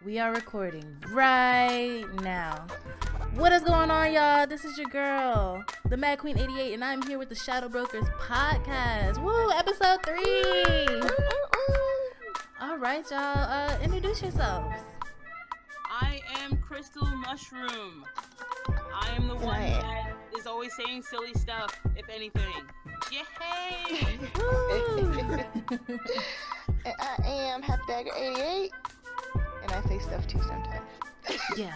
We are recording right now. What is going on, y'all? This is your girl, the Mad Queen 88, and I'm here with the Shadow Brokers podcast. Woo, episode 3. All right, y'all. Introduce yourselves. I am Crystal Mushroom. I am the one that is always saying silly stuff, if anything. Yay! And I am Happy Dagger 88, and I say stuff too sometimes. Yeah.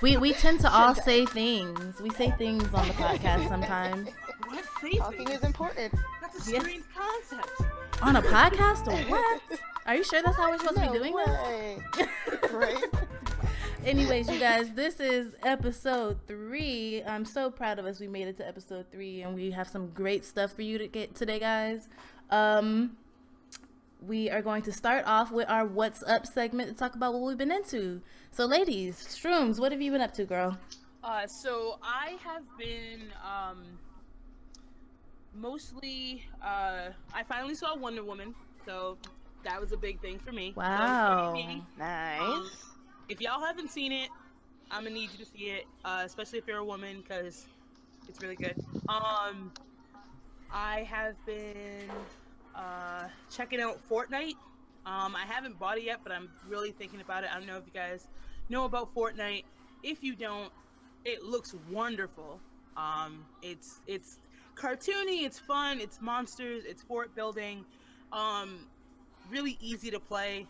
We tend to all say things. We say things on the podcast sometimes. What? Talking is important. That's a strange concept. On a podcast or what? Are you sure that's how we're supposed to be doing this? Right? Anyways, you guys, this is episode 3. I'm so proud of us. We made it to episode 3, and we have some great stuff for you to get today, guys. We are going to start off with our What's Up segment to talk about what we've been into. So, ladies, Shrooms, what have you been up to, girl? So I have been mostly. I finally saw Wonder Woman, so that was a big thing for me. Wow, nice. If y'all haven't seen it, I'm gonna need you to see it, especially if you're a woman, because it's really good. I have been checking out Fortnite. I haven't bought it yet, but I'm really thinking about it. I don't know if you guys know about Fortnite. If you don't, it looks wonderful. It's cartoony, it's fun, it's monsters, it's fort building. Really easy to play.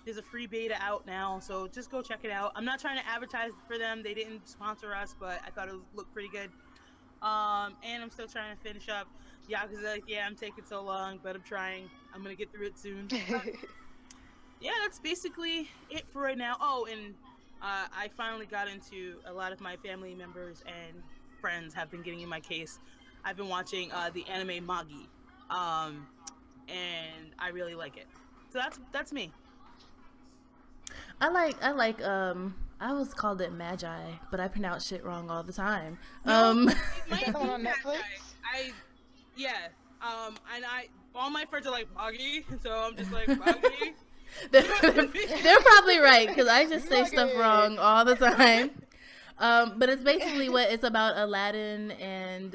There's a free beta out now, so just go check it out. I'm not trying to advertise for them. They didn't sponsor us, but I thought it looked pretty good. And I'm still trying to finish up Yakuza. Yeah, I'm taking so long, but I'm trying. I'm gonna get through it soon. Yeah, that's basically it for right now. Oh, and I finally got into a lot of my family members and friends have been getting in my case. I've been watching the anime Magi, and I really like it. So that's me. I was called it Magi, but I pronounce shit wrong all the time. Is that the one on Netflix? And all my friends are like Magi, so I'm just like Magi. They're probably right, because I just say stuff wrong all the time. But it's basically it's about Aladdin and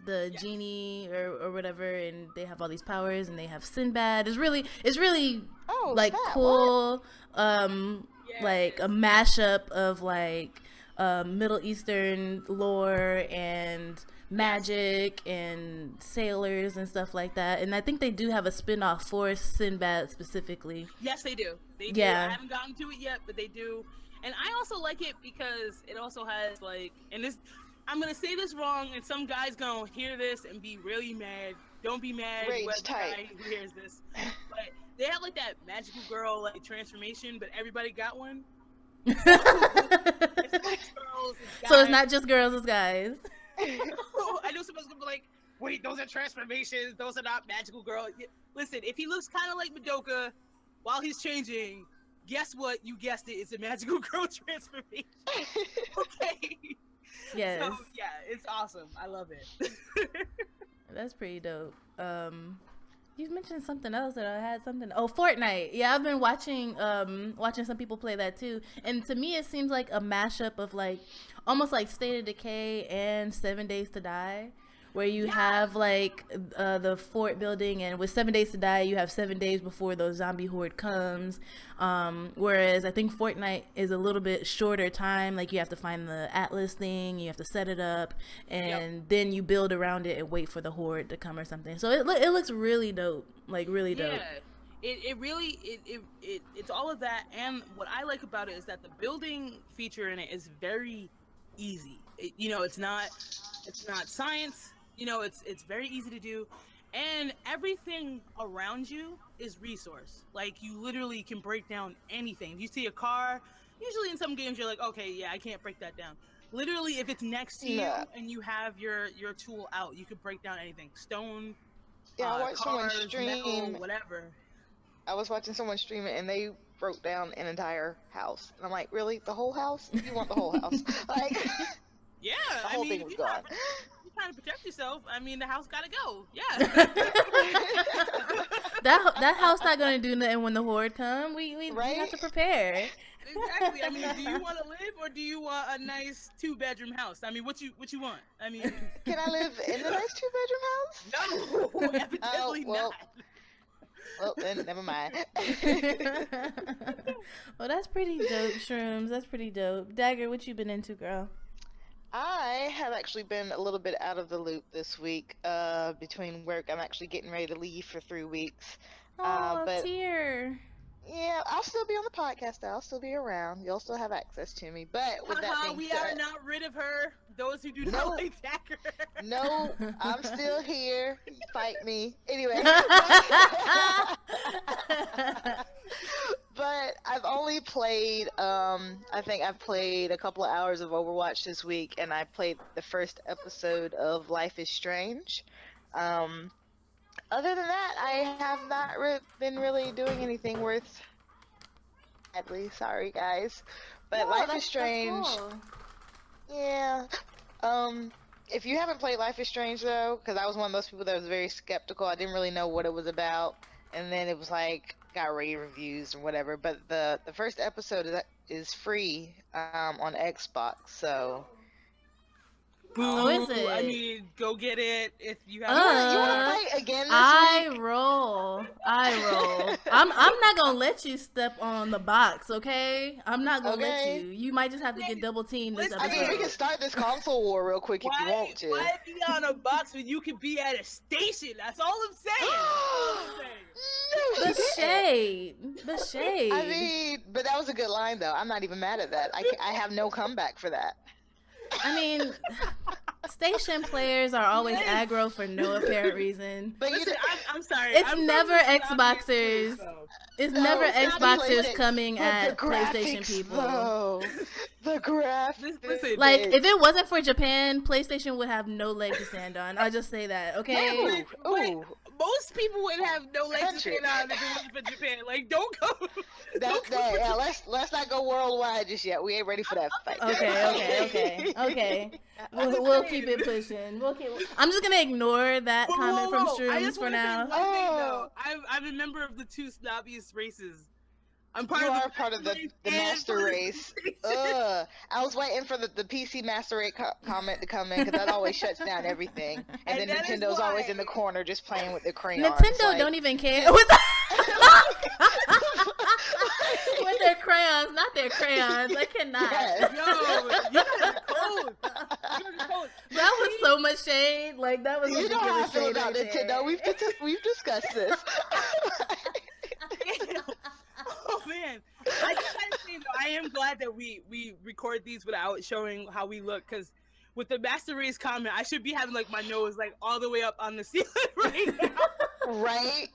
the genie or whatever, and they have all these powers, and they have Sinbad. It's really like cool. Like a mashup of like Middle Eastern lore and magic and sailors and stuff like that. And I think they do have a spin-off for Sinbad specifically. Yes, they do. They do. Yeah. I haven't gotten to it yet, but they do. And I also like it because it also has like, and this, I'm gonna say this wrong, and some guy's gonna hear this and be really mad. Don't be mad, whoever guy who hears this. But they have like that magical girl like transformation, but everybody got one. It's like girls, it's so it's not just girls, it's guys. I know someone's gonna be like, wait, those are transformations, those are not magical girls. Listen, if he looks kind of like Madoka while he's changing, guess what? You guessed it, it's a magical girl transformation. Okay. Yes. So, yeah, it's awesome. I love it. That's pretty dope. You mentioned something else that I had something. Oh, Fortnite. Yeah, I've been watching some people play that too. And to me, it seems like a mashup of like almost like State of Decay and 7 Days to Die, where you have like the fort building, and with 7 Days to Die, you have 7 days before the zombie horde comes. Whereas I think Fortnite is a little bit shorter time. Like you have to find the Atlus thing, you have to set it up, and then you build around it and wait for the horde to come or something. So it looks really dope, like really dope. Yeah, it's all of that. And what I like about it is that the building feature in it is very easy. It's not science. It's very easy to do, and everything around you is resource. Like you literally can break down anything. If you see a car, usually in some games you're like, okay, yeah, I can't break that down. Literally, if it's next to you and you have your tool out, you could break down anything. Stone, I watched cars, someone stream, metal, whatever. I was watching someone stream it, and they broke down an entire house, and I'm like, really, the whole house? You want the whole house? Like, yeah, the whole thing was gone. Trying to protect yourself. I mean, the house gotta go. Yeah. that house not gonna do nothing when the horde come. We have to prepare. Exactly. I mean, do you want to live or do you want a nice 2-bedroom house? I mean, what you want? I mean, can I live in the nice 2-bedroom house? No, evidently not. Well, then never mind. Well, that's pretty dope, Shrooms. That's pretty dope. Dagger, what you been into, girl? I have actually been a little bit out of the loop this week. Between work, I'm actually getting ready to leave for 3 weeks. Oh, But tear. yeah, I'll still be on the podcast. I'll still be around. You'll still have access to me. But with that being we said, are not rid of her. Those who do not like Dagger. No, I'm still here. Fight me. Anyway. But I've only played, I think I've played a couple of hours of Overwatch this week, and I played the first episode of Life is Strange. Other than that, I have not been really doing anything worth. Sadly, sorry guys, but No, Life is Strange. Cool. Yeah. If you haven't played Life is Strange though, because I was one of those people that was very skeptical. I didn't really know what it was about, and then it was like got rave reviews and whatever. But the first episode is free on Xbox, so. Oh, is it? I mean, go get it if you have. You want to fight again this week? I roll. I'm not gonna let you step on the box, okay? I'm not gonna let you. You might just have to get double teamed this episode. I mean, we can start this console war real quick if you want to. Why be on a box when you can be at a station? That's all I'm saying. The shade. I mean, but that was a good line though. I'm not even mad at that. I have no comeback for that. I mean, station players are always aggro for no apparent reason. But listen, I'm sorry. It's never Xboxers. It's never Xboxers coming at PlayStation people. Though. The graphics. Listen, like, if it wasn't for Japan, PlayStation would have no leg to stand on. I'll just say that, okay? Ooh. Most people would have no legs to stand on if it wasn't for Japan. Like, don't go. Yeah, let's not go worldwide just yet. We ain't ready for that fight. Okay. We'll keep it pushing. I'm just gonna ignore that comment from Shrooms for now. I'm a member of the 2 snobbiest races. I'm part of the master race. I was waiting for the PC master race comment to come in because that always shuts down everything. And then Nintendo's always in the corner just playing with their crayons. Nintendo don't even care with their crayons, not their crayons. I cannot. Yes. Yo, you got cold. That was so much shade. Like that was. You know how I feel about Nintendo. We've discussed this. Oh man, I am glad that we record these without showing how we look, because with the master race comment, I should be having like my nose like all the way up on the ceiling right now. Right.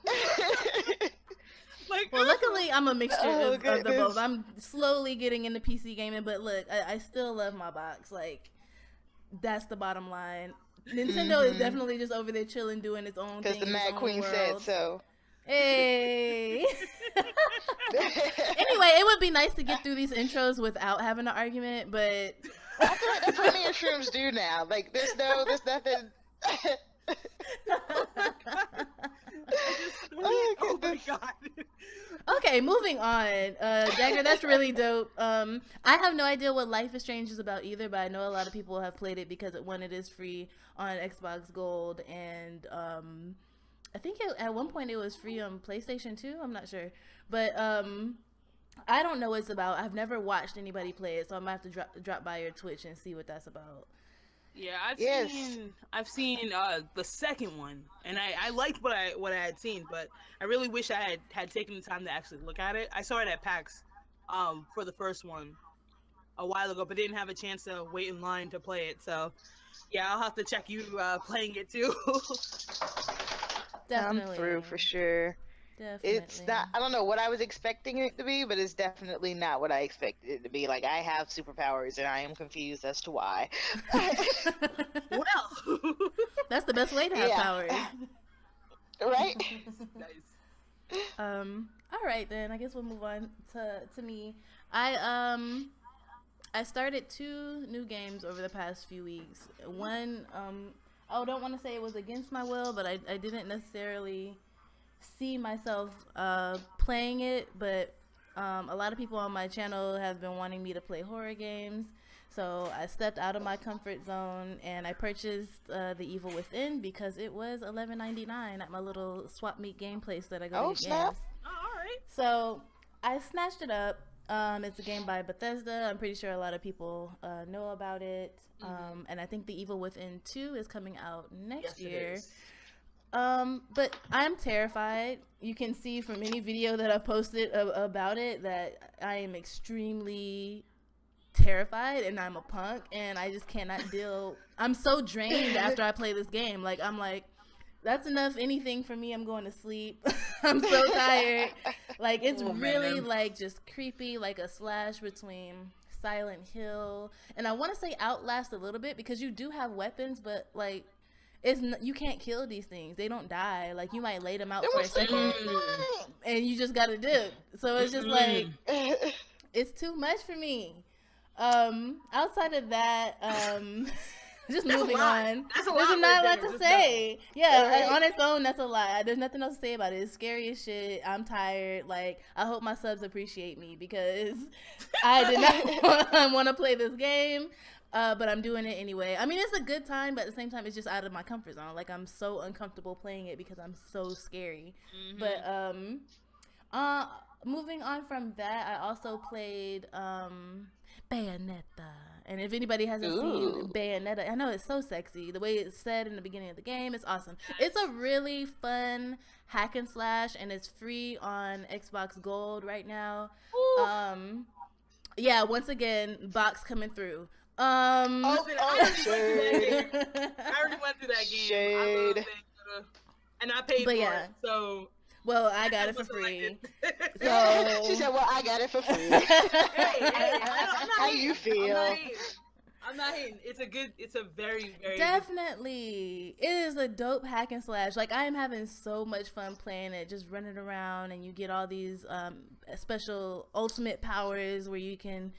Like, well, luckily I'm a mixture of the both. I'm slowly getting into PC gaming, but look, I still love my box. Like that's the bottom line. Nintendo is definitely just over there chilling, doing its own thing. Because the Mad Queen said so. Hey. Anyway, it would be nice to get through these intros without having an argument, but I feel like that's what me and Shrooms do now. Like there's nothing. Oh my god. Okay, moving on. Dagger, that's really dope. I have no idea what Life is Strange is about either, but I know a lot of people have played it because it is free on Xbox Gold, and I think at one point it was free on PlayStation 2. I'm not sure, but I don't know what it's about. I've never watched anybody play it, so I might have to drop by your Twitch and see what that's about. Yeah, I've seen the second one, and I liked what I had seen, but I really wish I had taken the time to actually look at it. I saw it at PAX for the first one a while ago, but didn't have a chance to wait in line to play it. So yeah, I'll have to check you playing it too. Definitely. I'm through for sure. Definitely. It's not, I don't know what I was expecting it to be, but it's definitely not what I expected it to be. Like, I have superpowers, and I am confused as to why. Well, that's the best way to have powers. Right? Nice. All right, then. I guess we'll move on to me. I started 2 new games over the past few weeks. One, I don't want to say it was against my will, but I didn't necessarily see myself playing it, but a lot of people on my channel have been wanting me to play horror games. So I stepped out of my comfort zone and I purchased The Evil Within because it was $11.99 at my little swap meet game place that I go to get games. Oh, all right. So I snatched it up. It's a game by Bethesda. I'm pretty sure a lot of people know about it. And I think The Evil Within 2 is coming out next year. But I'm terrified. You can see from any video that I've posted about it that I am extremely terrified, and I'm a punk, and I just cannot deal. I'm so drained after I play this game. Like, I'm like, that's enough anything for me. I'm going to sleep. I'm so tired. Like, it's really like just creepy, like a slash between Silent Hill and I want to say Outlast a little bit, because you do have weapons, but like you can't kill these things. They don't die. Like, you might lay them out for a second and you just gotta dip. So it's just like, it's too much for me. Outside of that, just that's moving on. There's not a lot to say. Yeah, on its own, that's a lot. There's nothing else to say about it. It's scary as shit. I'm tired. Like, I hope my subs appreciate me because I did not want to play this game. But I'm doing it anyway. I mean, it's a good time, but at the same time, it's just out of my comfort zone. Like, I'm so uncomfortable playing it because I'm so scary. But moving on from that, I also played Bayonetta. And if anybody hasn't seen Bayonetta, I know it's so sexy. The way it's said in the beginning of the game, it's awesome. It's a really fun hack and slash, and it's free on Xbox Gold right now. Yeah, once again, box coming through. I already went through that game. Shade. And I paid for it, so... Well, I got it for free. So she said, "Well, I got it for free." hey, how you feel? I'm not hating. It's a very, very definitely. It is a dope hack and slash. Like, I am having so much fun playing it, just running around, and you get all these special ultimate powers where you can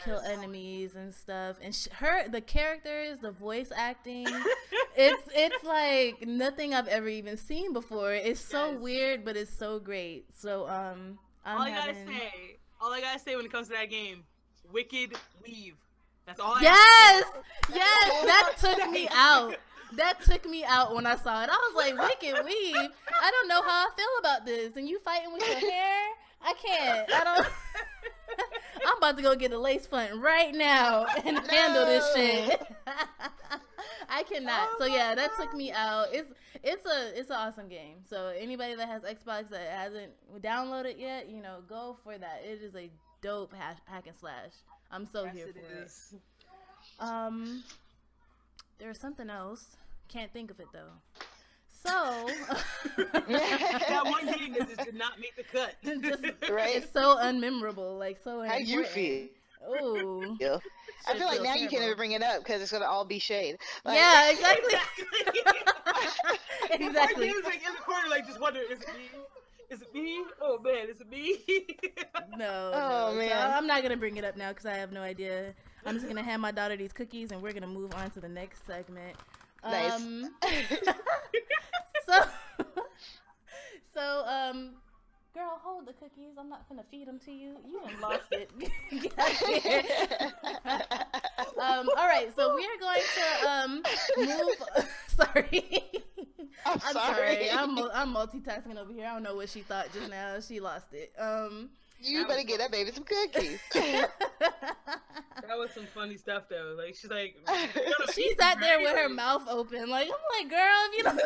kill enemies and stuff. And the characters, the voice acting, it's like nothing I've ever even seen before. It's so weird, but it's so great. So all I gotta say when it comes to that game, Wicked Weave. That's all. Yes, that took me out. That took me out when I saw it. I was like, Wicked Weave. I don't know how I feel about this. And you fighting with your hair? I can't. I don't. I'm about to go get a lace front right now and handle this shit. I cannot. So yeah, that took me out. It's an awesome game. So anybody that has Xbox that hasn't downloaded yet, go for that. It is a dope hack and slash. I'm so here for it. There's something else. Can't think of it though. So that one game that just did not make the cut. It's so unmemorable. Like, so how you feel? Oh, I feel like now you can't even bring it up because it's gonna all be shade. Like, yeah, exactly. Exactly. It's like in the corner, like just wondering, is it me? Is it me? Oh man, is it me? No. Man. So I'm not gonna bring it up now because I have no idea. I'm just gonna hand my daughter these cookies and we're gonna move on to the next segment. Nice. Girl, hold the cookies. I'm not gonna feed them to you. You done lost it. Get out of here. All right, so we are going to move. Sorry. I'm sorry. I'm multitasking over here. I don't know what she thought just now. She lost it. You better get that baby some cookies. That was some funny stuff though. Like, she's like, she sat there with her mouth open. Like, I'm like, girl, if you don't,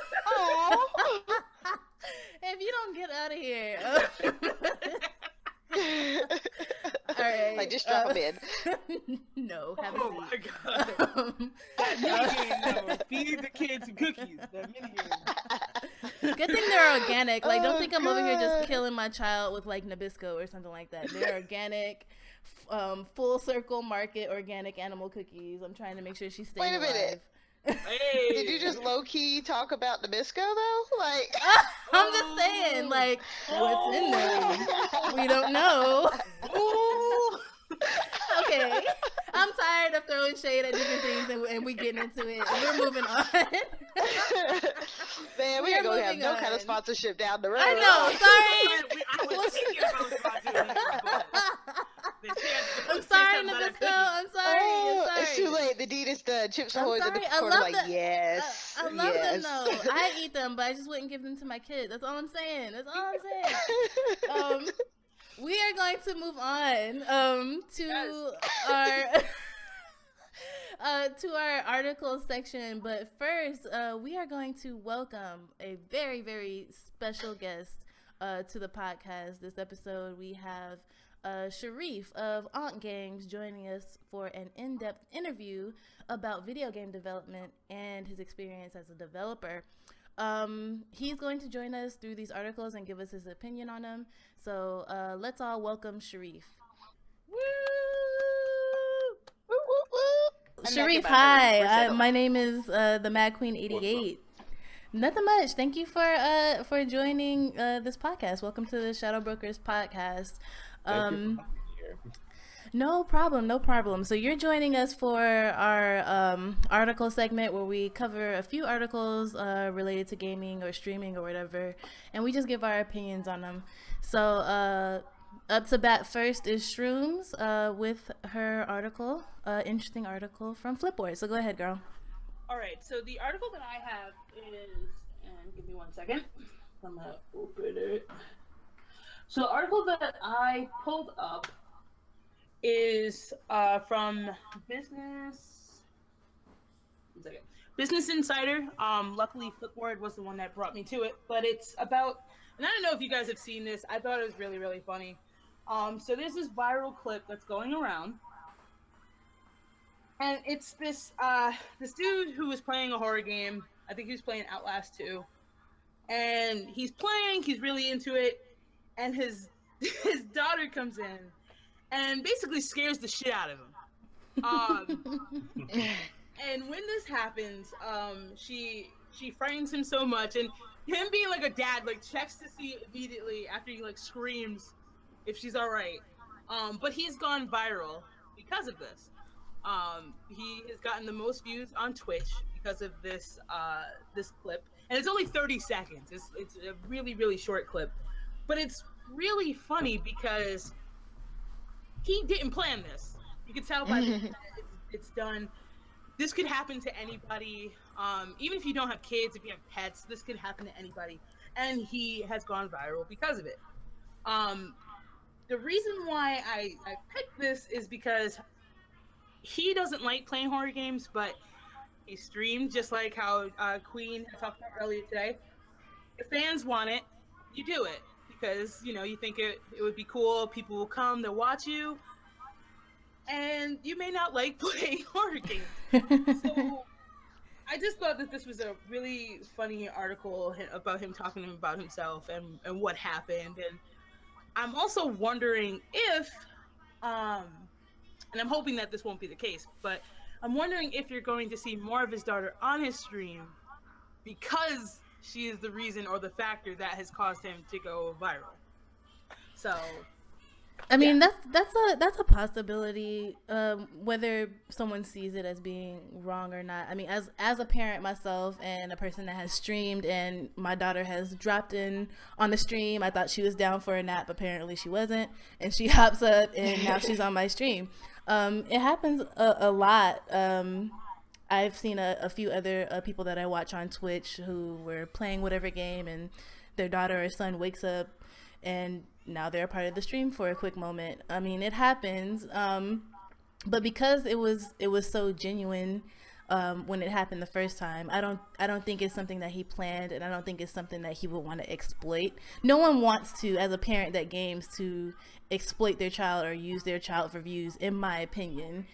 if you don't get out of here. All right. Like, just drop them in. No, have a seat. Oh my god. Feed the kids some cookies. That minigame. Good thing they're organic. Like, don't think I'm over here just killing my child with like Nabisco or something like that. They're organic, full circle market organic animal cookies. I'm trying to make sure she's staying alive. Wait a minute. Hey. Did you just low key talk about Nabisco though? Like, I'm just saying, like, what's in there? We don't know. Okay, I'm tired of throwing shade at different things, and we getting into it. We're moving on. Man, we can't go have moving no kind on. of sponsorship down the road. I know. Sorry. I was thinking about I'm sorry, Nabisco. I'm sorry. Oh, I'm sorry. it's too late. The deed is done. Chips Ahoy's at the sorry. I corner love like, the- yes. I love them though. I eat them, but I just wouldn't give them to my kids. That's all I'm saying. That's all I'm saying. We are going to move on to our article section, but first we are going to welcome a very, very special guest to the podcast. This episode we have Sherif of Ankh Games joining us for an in-depth interview about video game development and his experience as a developer. He's going to join us through these articles and give us his opinion on them. So let's all welcome Sherif. Woo! Woo, woo, woo. Sherif, hi. My name is the Mad Queen 88. Nothing much. Thank you for joining this podcast. Welcome to the Shadow Brokers podcast. No problem. So you're joining us for our article segment where we cover a few articles related to gaming or streaming or whatever, and we just give our opinions on them. So up to bat first is Shrooms with her article, interesting article from Flipboard. So go ahead, girl. All right, so the article that I have is, and give me 1 second. I'm gonna open it. So the article that I pulled up is from Business Insider. Luckily, Flipboard was the one that brought me to it, but it's about, and I don't know if you guys have seen this. I thought it was really, really funny. So there's this viral clip that's going around, and it's this dude who was playing a horror game. I think he was playing Outlast 2, and he's really into it, and his daughter comes in and basically scares the shit out of him. And when this happens, she frightens him so much, and him being like a dad, like checks to see immediately after he like screams if she's all right. But he's gone viral because of this. He has gotten the most views on Twitch because of this clip, and it's only 30 seconds. It's a really, really short clip, but it's really funny because he didn't plan this. You can tell by the it's done. This could happen to anybody. Even if you don't have kids, if you have pets, this could happen to anybody. And he has gone viral because of it. The reason why I picked this is because he doesn't like playing horror games, but he streamed just like how Queen talked about earlier today. If fans want it, you do it. Because, you think it would be cool, people will come, they'll watch you, and you may not like playing horror games. So I just thought that this was a really funny article about him talking about himself and what happened. And I'm also wondering if, and I'm hoping that this won't be the case, but I'm wondering if you're going to see more of his daughter on his stream because she is the reason or the factor that has caused him to go viral. So, I mean, that's a possibility, whether someone sees it as being wrong or not. I mean, as a parent myself and a person that has streamed, and my daughter has dropped in on the stream. I thought she was down for a nap. Apparently she wasn't, and she hops up and now she's on my stream. It happens a lot. I've seen a few other people that I watch on Twitch who were playing whatever game, and their daughter or son wakes up and now they're a part of the stream for a quick moment. I mean, it happens, but because it was so genuine when it happened the first time, I don't think it's something that he planned, and I don't think it's something that he would want to exploit. No one wants to, as a parent that games, to exploit their child or use their child for views, in my opinion.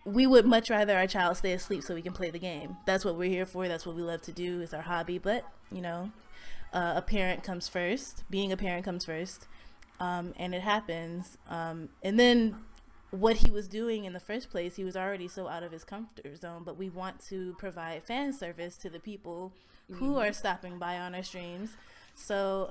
We would much rather our child stay asleep so we can play the game. That's what we're here for. That's what we love to do. It's our hobby. But, a parent comes first. Being a parent comes first. And it happens. And then what he was doing in the first place, he was already so out of his comfort zone. But we want to provide fan service to the people who are stopping by on our streams. So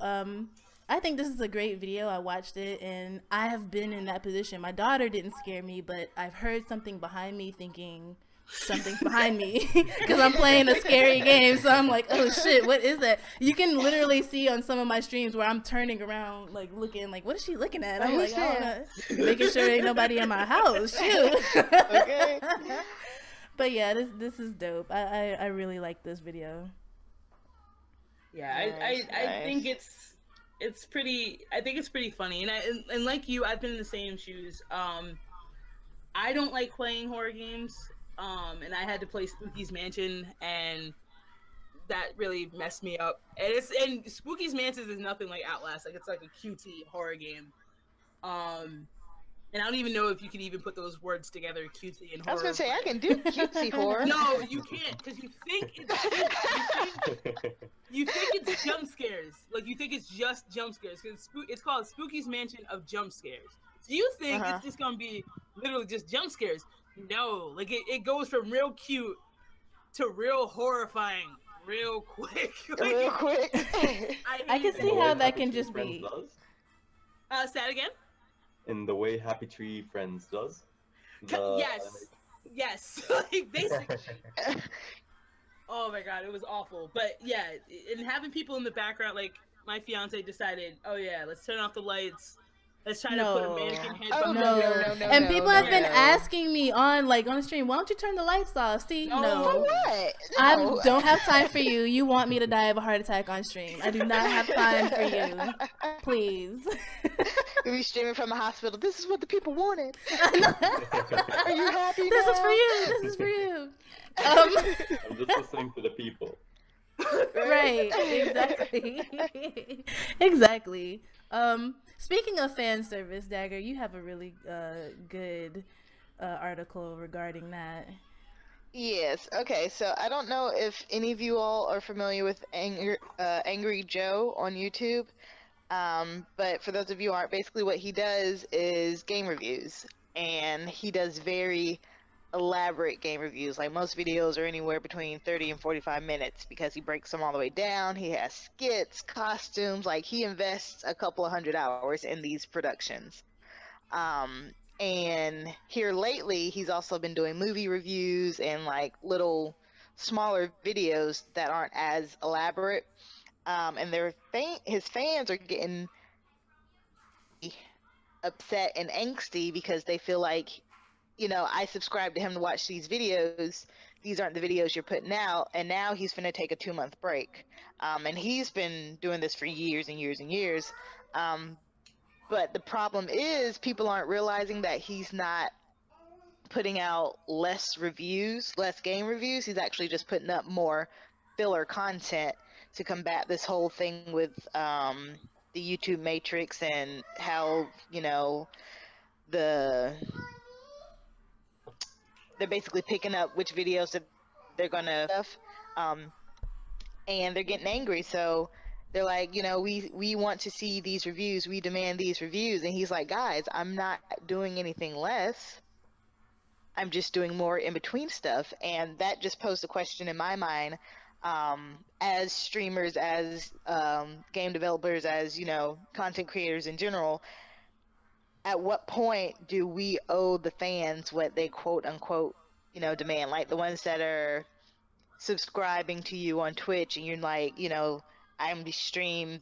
I think this is a great video. I watched it, and I have been in that position. My daughter didn't scare me, but I've heard something behind me thinking, something's behind me because I'm playing a scary game. So I'm like, oh shit, what is that? You can literally see on some of my streams where I'm turning around, like looking, like, what is she looking at? I'm like, I don't know, making sure ain't nobody in my house. Shoot. Okay. But yeah, this is dope. I really like this video. Yeah, Nice, I think nice. it's pretty. I think it's pretty funny, and like you, I've been in the same shoes. I don't like playing horror games. And I had to play Spooky's Mansion, and that really messed me up. And Spooky's Mansion is nothing like Outlast. Like it's like a QT horror game. Um, and I don't even know if you can even put those words together, QT and I was gonna horror. say I But can do cutesy horror. no, you can't, because you think it's cute. You think it's jump scares. Like you think it's just jump scares because it's called Spooky's Mansion of Jump Scares. So you think Uh-huh. it's just gonna be literally just jump scares. No, like it goes from real cute to real horrifying real quick. Real quick. I I can hate In see the it. how way that Happy can Tree just Friends be. does. Say that again. In the way Happy Tree Friends does. Yes, yes, like basically. Oh my god, it was awful. But yeah, and having people in the background, like my fiance decided, oh yeah, let's turn off the lights. Let's try to put a No. mannequin head Oh, behind no, her. no, no, no, And no, people no, have been no. asking me on the stream, why don't you turn the lights off? See, No. no. For what? I No. don't have time for you. You want me to die of a heart attack on stream. I do not have time for you. Please. You'll be streaming from a hospital. This is what the people wanted. Are Are you happy This is now? for you. This is for you. I'm just listening to the people. Right, exactly. Exactly. Speaking of fan service, Dagger, you have a really good article regarding that. Yes. Okay. So I don't know if any of you all are familiar with Angry Joe on YouTube. But for those of you who aren't, basically what he does is game reviews, and he does very elaborate game reviews. Like most videos are anywhere between 30 and 45 minutes because he breaks them all the way down. He has skits, costumes, like he invests a couple of hundred hours in these productions. Um, and here lately, he's also been doing movie reviews and like little smaller videos that aren't as elaborate. And his fans are getting upset and angsty because they feel like, I subscribe to him to watch these videos. These aren't the videos you're putting out. And now he's going to take a 2-month break. And he's been doing this for years and years and years. But the problem is people aren't realizing that he's not putting out less game reviews. He's actually just putting up more filler content to combat this whole thing with the YouTube matrix and how, the they're basically picking up which videos that they're gonna stuff, um, and they're getting angry. So they're like, we want to see these reviews. We demand these reviews. And he's like, guys, I'm not doing anything less. I'm just doing more in between stuff. And that just posed a question in my mind, as streamers, as game developers, as content creators in general. At what point do we owe the fans what they quote unquote demand? Like the ones that are subscribing to you on Twitch and you're like, I'm stream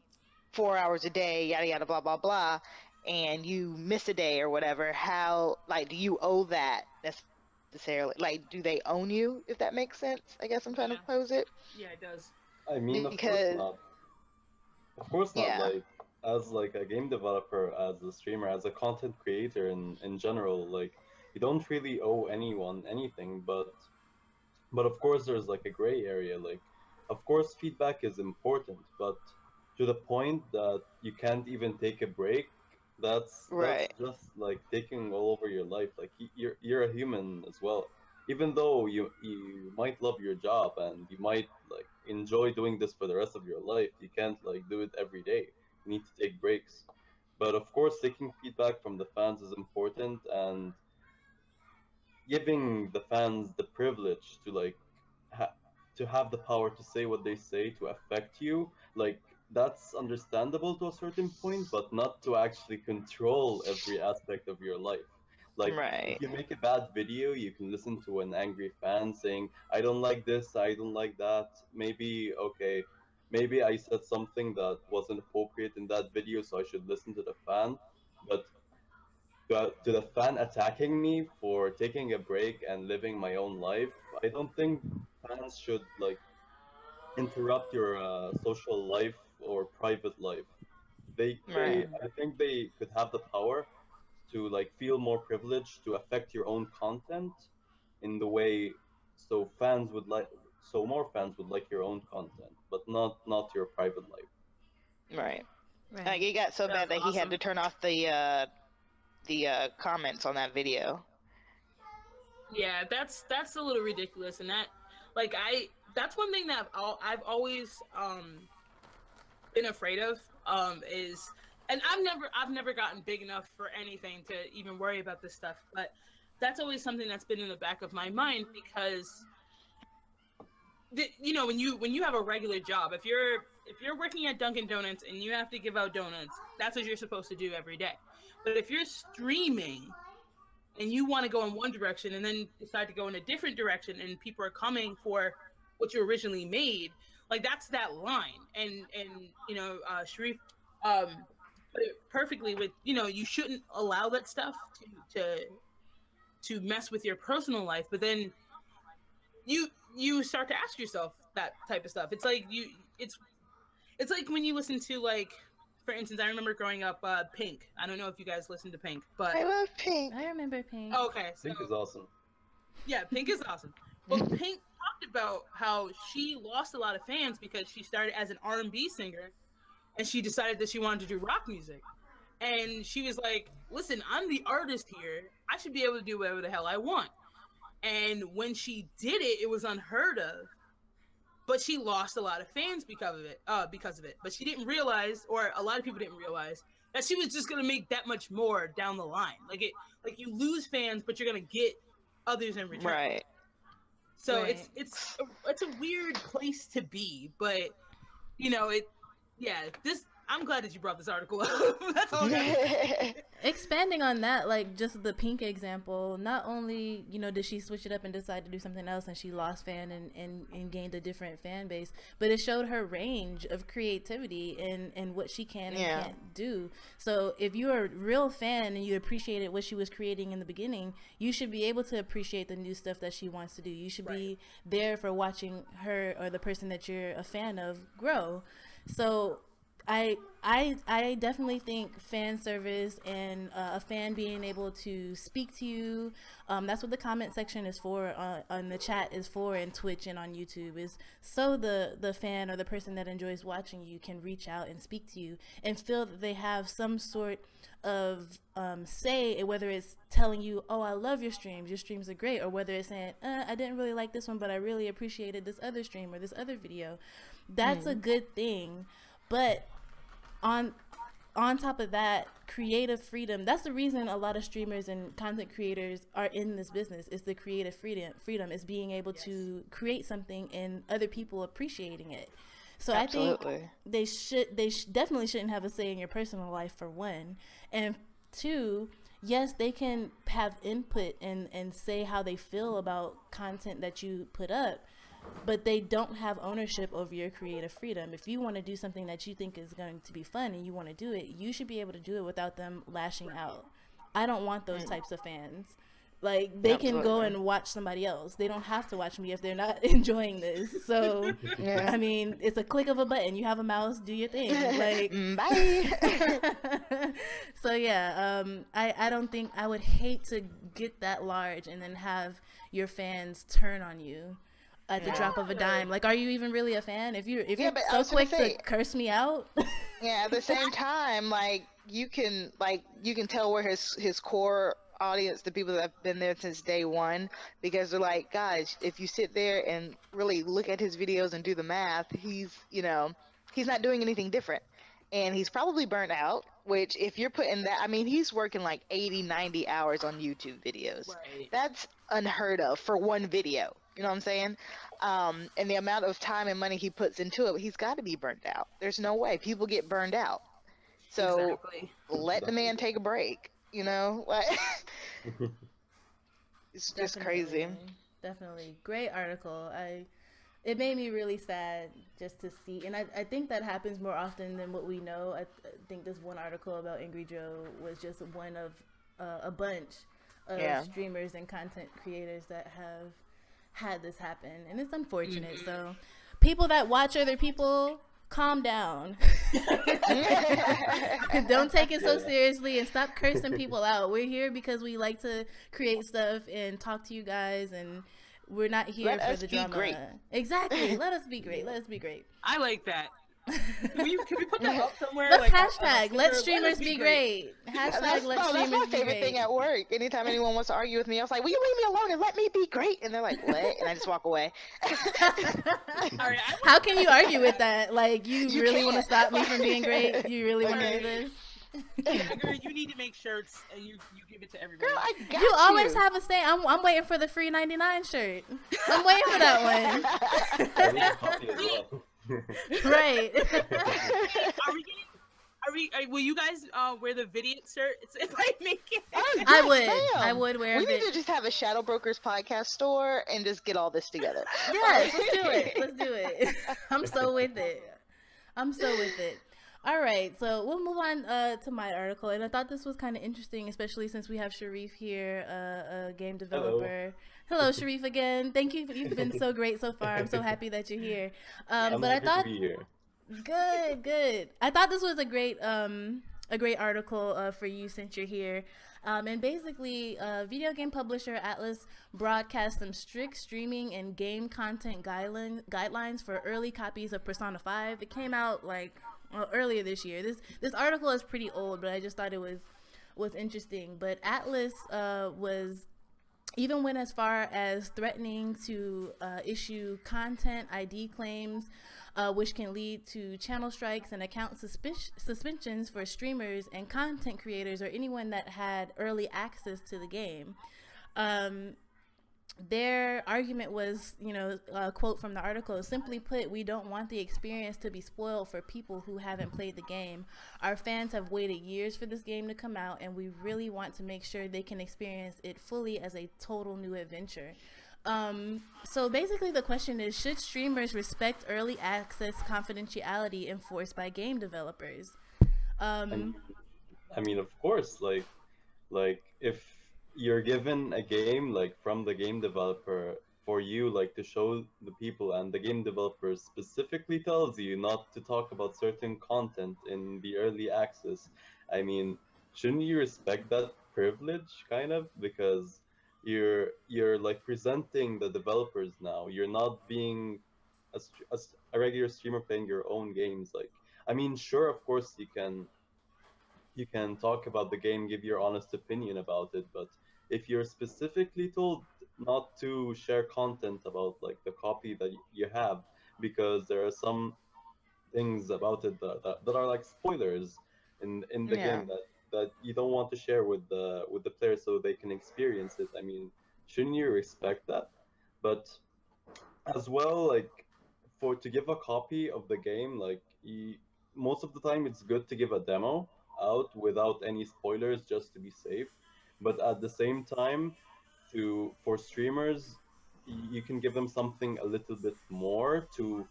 4 hours a day, yada yada blah blah blah, and you miss a day or whatever. How, like, do you owe that necessarily? Like, do they own you, if that makes sense? I guess I'm trying to Yeah, pose it. yeah, it does. I mean, of course Because not. Of course not. yeah, Like, as like a game developer, as a streamer, as a content creator in general, like you don't really owe anyone anything, but of course there's like a gray area. Like, of course feedback is important, but to the point that you can't even take a break, that's right. just like taking all over your life. Like you're a human as well. Even though you might love your job and you might like enjoy doing this for the rest of your life, you can't like do it every day. You need to take breaks. But of course taking feedback from the fans is important, and giving the fans the privilege to like ha- to have the power to say what they say, to affect you, like that's understandable to a certain point, but not to actually control every aspect of your life. Like, Right. if you make a bad video, you can listen to an angry fan saying, I don't like this, I don't like that. Maybe, okay, maybe I said something that wasn't appropriate in that video, so I should listen to the fan. But to the fan attacking me for taking a break and living my own life, I don't think fans should like interrupt your social life or private life. Right. I think they could have the power to like feel more privileged to affect your own content in the way so fans would like so more fans would like your own content, but not your private life. Right. Like Right. it got so bad That's that he had awesome. to turn off the comments on that video. Yeah, that's a little ridiculous, and that, like, that's one thing that I've always been afraid of, is, and I've never gotten big enough for anything to even worry about this stuff, but that's always something that's been in the back of my mind because you know, when you have a regular job, if you're working at Dunkin' Donuts and you have to give out donuts, that's what you're supposed to do every day. But if you're streaming and you want to go in one direction and then decide to go in a different direction and people are coming for what you originally made, like, that's that line. And you know, Sherif put it perfectly with, you know, you shouldn't allow that stuff to mess with your personal life, but then you start to ask yourself that type of stuff. It's like it's like when you listen to, like, for instance, I remember growing up, Pink. I don't know if you guys listen to Pink, but I love Pink. I remember Pink. okay, I so think is awesome. yeah, Pink is awesome. But Pink talked about how she lost a lot of fans because she started as an R&B singer and she decided that she wanted to do rock music. And she was like, listen, I'm the artist here. I should be able to do whatever the hell I want. And when she did it, it was unheard of. But she lost a lot of fans because of it. But she didn't realize, or a lot of people didn't realize, that she was just gonna make that much more down the line. Like you lose fans, but you're gonna get others in return. Right. So Right. it's a weird place to be, but you know it. Yeah, I'm glad that you brought this article up. That's all I got to say. Expanding on that, like just the Pink example, not only, you know, did she switch it up and decide to do something else and she lost fan and gained a different fan base, but it showed her range of creativity and what she can and can't do. So if you're a real fan and you appreciated what she was creating in the beginning, you should be able to appreciate the new stuff that she wants to do. You should be there for watching her or the person that you're a fan of grow. So I definitely think fan service and a fan being able to speak to you, that's what the comment section is for, on the chat is for, and Twitch and on YouTube, is so the fan or the person that enjoys watching you can reach out and speak to you and feel that they have some sort of say, whether it's telling you, oh, I love your streams are great, or whether it's saying, I didn't really like this one, but I really appreciated this other stream or this other video. That's a good thing. But on top of that, creative freedom, that's the reason a lot of streamers and content creators are in this business, is the creative freedom is being able to create something and other people appreciating it. So Absolutely. I think they definitely shouldn't have a say in your personal life, for one. And two, yes, they can have input and say how they feel about content that you put up, but they don't have ownership over your creative freedom. If you want to do something that you think is going to be fun and you want to do it, you should be able to do it without them lashing out. I don't want those types of fans. Like, they can go and watch somebody else. They don't have to watch me if they're not enjoying this. So, I mean, it's a click of a button. You have a mouse, do your thing. Like, bye. So yeah, I don't think, I would hate to get that large and then have your fans turn on you at the drop of a dime. Like, are you even really a fan? If you're so quick to curse me out. Yeah, at the same time, like, you can tell where his core audience, the people that have been there since day one, because they're like, guys, if you sit there and really look at his videos and do the math, he's not doing anything different, and he's probably burnt out, which, if you're putting that, I mean, he's working like 80-90 hours on YouTube videos. That's unheard of for one video, you know what I'm saying? And the amount of time and money he puts into it, he's got to be burnt out. There's no way. People get burned out. So let the man take a break, you know? Like, It's just crazy. Definitely. Great article. It made me really sad just to see, and I think that happens more often than what we know. I think this one article about Angry Joe was just one of a bunch of streamers and content creators that have had this happen, and it's unfortunate. So people that watch other people, calm down. Don't take it so seriously and stop cursing people out. We're here because we like to create stuff and talk to you guys, and we're not here for the drama. Great. Exactly. Let us be great. Let us be great. I like that. Can we put that up somewhere? Let's hashtag let streamers be great. Hashtag let streamers be great. That's my favorite thing at work. Anytime anyone wants to argue with me, I was like, will you leave me alone and let me be great? And they're like, what? And I just walk away. Right, how can you argue with that? Like, you really want to stop me from being great? You really want to do this? Girl, you need to make shirts and you give it to everybody. Girl, I got you always have a say. I'm waiting for the free 99 shirt. I'm waiting for that one. Right. Will you guys wear the Vidiot shirt if I make it? Oh, I would wear it. We need to just have a Shadow Brokers podcast store and just get all this together. Yes, let's do it. I'm so with it. All right, so we'll move on to my article, and I thought this was kind of interesting, especially since we have Sherif here, a game developer. Hello, Sherif again. Thank you. You've been so great so far. I'm so happy that you're here. I'm but I happy thought, to be here. Good. I thought this was a great article for you since you're here. And basically, video game publisher Atlus broadcast some strict streaming and game content guidelines for early copies of Persona 5. It came out earlier this year. This article is pretty old, but I just thought it was interesting. But Atlus even went as far as threatening to issue content ID claims, which can lead to channel strikes and account suspensions for streamers and content creators or anyone that had early access to the game. Their argument was, a quote from the article, simply put, we don't want the experience to be spoiled for people who haven't played the game. Our fans have waited years for this game to come out, and we really want to make sure they can experience it fully as a total new adventure. So basically the question is, should streamers respect early access confidentiality enforced by game developers? I mean, of course, like if you're given a game from the game developer for you to show the people, and the game developer specifically tells you not to talk about certain content in the early access, I mean, shouldn't you respect that privilege kind of? Because you're presenting the developers now. You're not being a regular streamer playing your own games. I mean, sure, of course you can talk about the game, give your honest opinion about it, but if you're specifically told not to share content about the copy that you have, because there are some things about it that are spoilers in the game that you don't want to share with the players so they can experience it, I mean, shouldn't you respect that? But as well, to give a copy of the game, most of the time it's good to give a demo out without any spoilers just to be safe. But at the same time, for streamers, you can give them something a little bit more to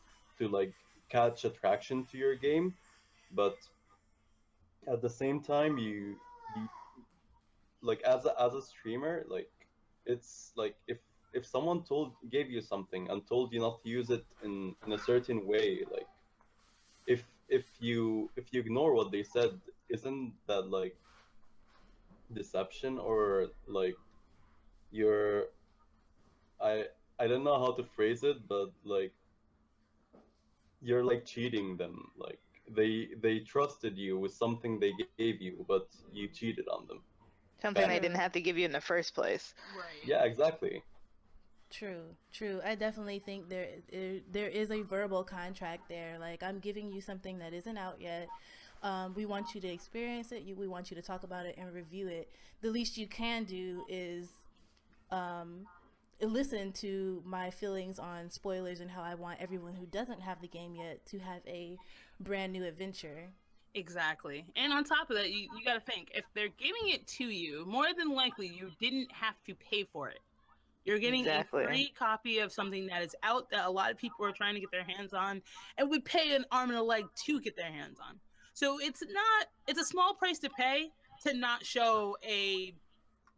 catch attraction to your game. But at the same time, you as a streamer, it's if someone gave you something and told you not to use it in a certain way, if you ignore what they said, isn't that deception? Or you're I don't know how to phrase it, but you're cheating them. They trusted you with something they gave you, but you cheated on them. Something they didn't have to give you in the first place. Right. Yeah, exactly. True. I definitely think there is a verbal contract there. I'm giving you something that isn't out yet. We want you to experience it. We want you to talk about it and review it. The least you can do is listen to my feelings on spoilers and how I want everyone who doesn't have the game yet to have a brand new adventure. Exactly. And on top of that, you got to think, if they're giving it to you, more than likely you didn't have to pay for it. You're getting Exactly. a free copy of something that is out that a lot of people are trying to get their hands on and would pay an arm and a leg to get their hands on. So it's a small price to pay to not show a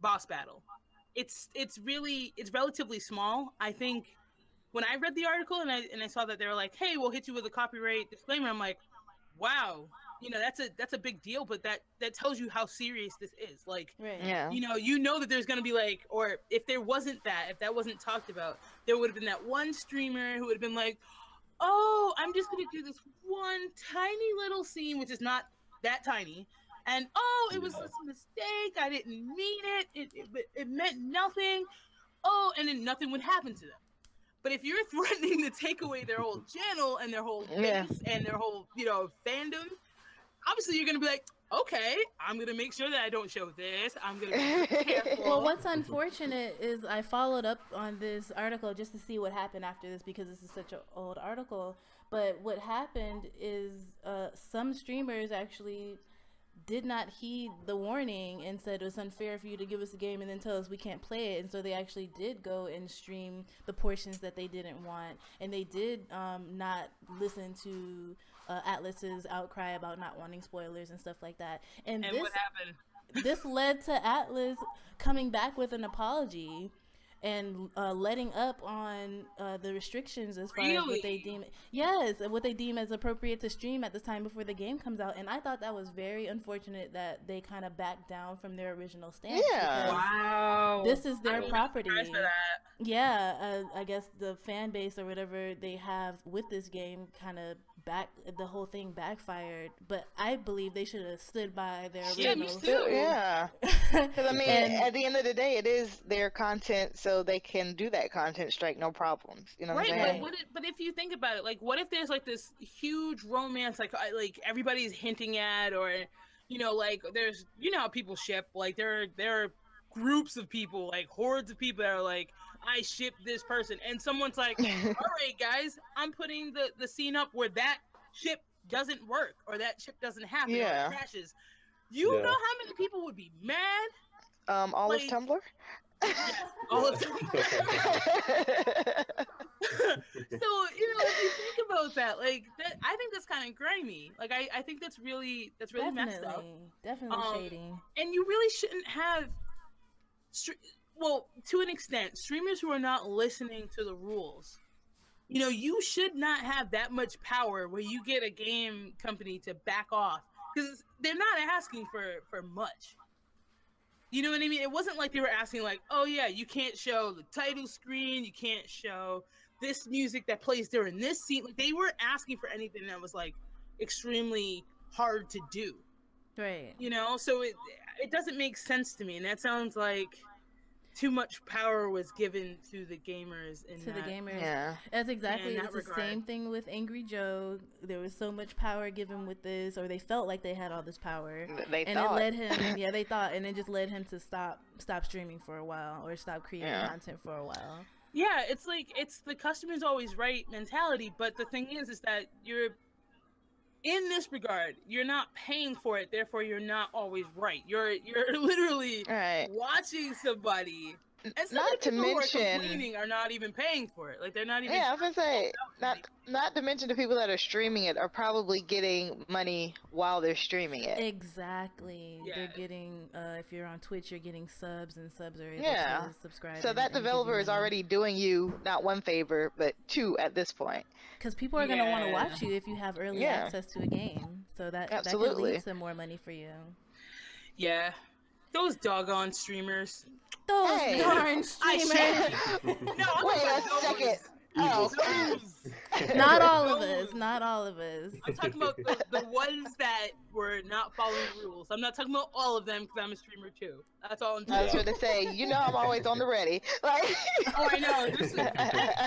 boss battle. It's relatively small. I think when I read the article and I saw that they were like, "Hey, we'll hit you with a copyright disclaimer," I'm like, "Wow, that's a big deal." But that tells you how serious this is. Like, Right. Yeah. you know that there's gonna be like, or if that wasn't talked about, there would have been that one streamer who would have been like, "Oh, I'm just gonna do this one tiny little scene, which is not that tiny." And it was just a mistake. I didn't mean it. It meant nothing. Oh, and then nothing would happen to them. But if you're threatening to take away their whole channel and their whole base and their whole, fandom, obviously you're gonna be like, okay, I'm gonna make sure that I don't show this. I'm gonna be careful. Well, what's unfortunate is I followed up on this article just to see what happened after this because this is such an old article. But what happened is some streamers actually did not heed the warning and said it was unfair for you to give us a game and then tell us we can't play it. And so they actually did go and stream the portions that they didn't want. And they did not listen to Atlus's outcry about not wanting spoilers and stuff like that. And this, what happened? This led to Atlus coming back with an apology and letting up on the restrictions as far as what they deem what they deem as appropriate to stream at this time before the game comes out. And I thought that was very unfortunate that they kind of backed down from their original stance. Yeah. Wow. This is their property. For that. Yeah, I guess the fan base or whatever they have with this game kind of the whole thing backfired. But I believe they should have stood by their original. me too. Yeah. Because I mean, at the end of the day, it is their content, so they can do that content strike no problems. You know what I'm saying? But if you think about it, like, what if there's like this huge romance, like everybody's hinting at, or like there's how people ship, like there are groups of people, like hordes of people that are like, I ship this person, and someone's like, all right guys, I'm putting the scene up where that ship doesn't work or that ship doesn't happen or it crashes. You know how many people would be mad? All of Tumblr? Yes, all of Tumblr. So, if you think about that, like that, I think that's kind of grimy. Like I think that's really messed up. Definitely shady. And you really shouldn't have well, to an extent, streamers who are not listening to the rules. You should not have that much power where you get a game company to back off because they're not asking for much. You know what I mean? It wasn't like they were asking like, oh yeah, you can't show the title screen, you can't show this music that plays during this scene. Like, they weren't asking for anything that was like extremely hard to do. Right. So it doesn't make sense to me, and that sounds like too much power was given to the gamers. The gamers. Yeah. That's exactly. It's the regard. same thing with Angry Joe. There was so much power given with this, or they felt like they had all this power. It led him. Yeah, they thought, and it just led him to stop streaming for a while or stop creating content for a while. Yeah, it's like it's the customer's always right mentality, but the thing is that you're in this regard, you're not paying for it, therefore you're not always right. You're literally watching somebody, and not to mention complaining are not even paying for it. Like they're not even. Yeah, I was gonna say not to mention the people that are streaming it are probably getting money while they're streaming it. Exactly. Yeah. They're getting if you're on Twitch, you're getting subs, and subs are able to subscribe. So that developer is already doing you not one favor but two at this point. Because people are going to want to watch you if you have early access to a game. So that can lead to more money for you. Yeah. Those doggone streamers. Those darn streamers. Wait a second. Oh. Not all of us. Not all of us. I'm talking about the ones that were not following the rules. I'm not talking about all of them because I'm a streamer too. That's all I'm doing. I was going to say, I'm always on the ready. Like... Oh, I know.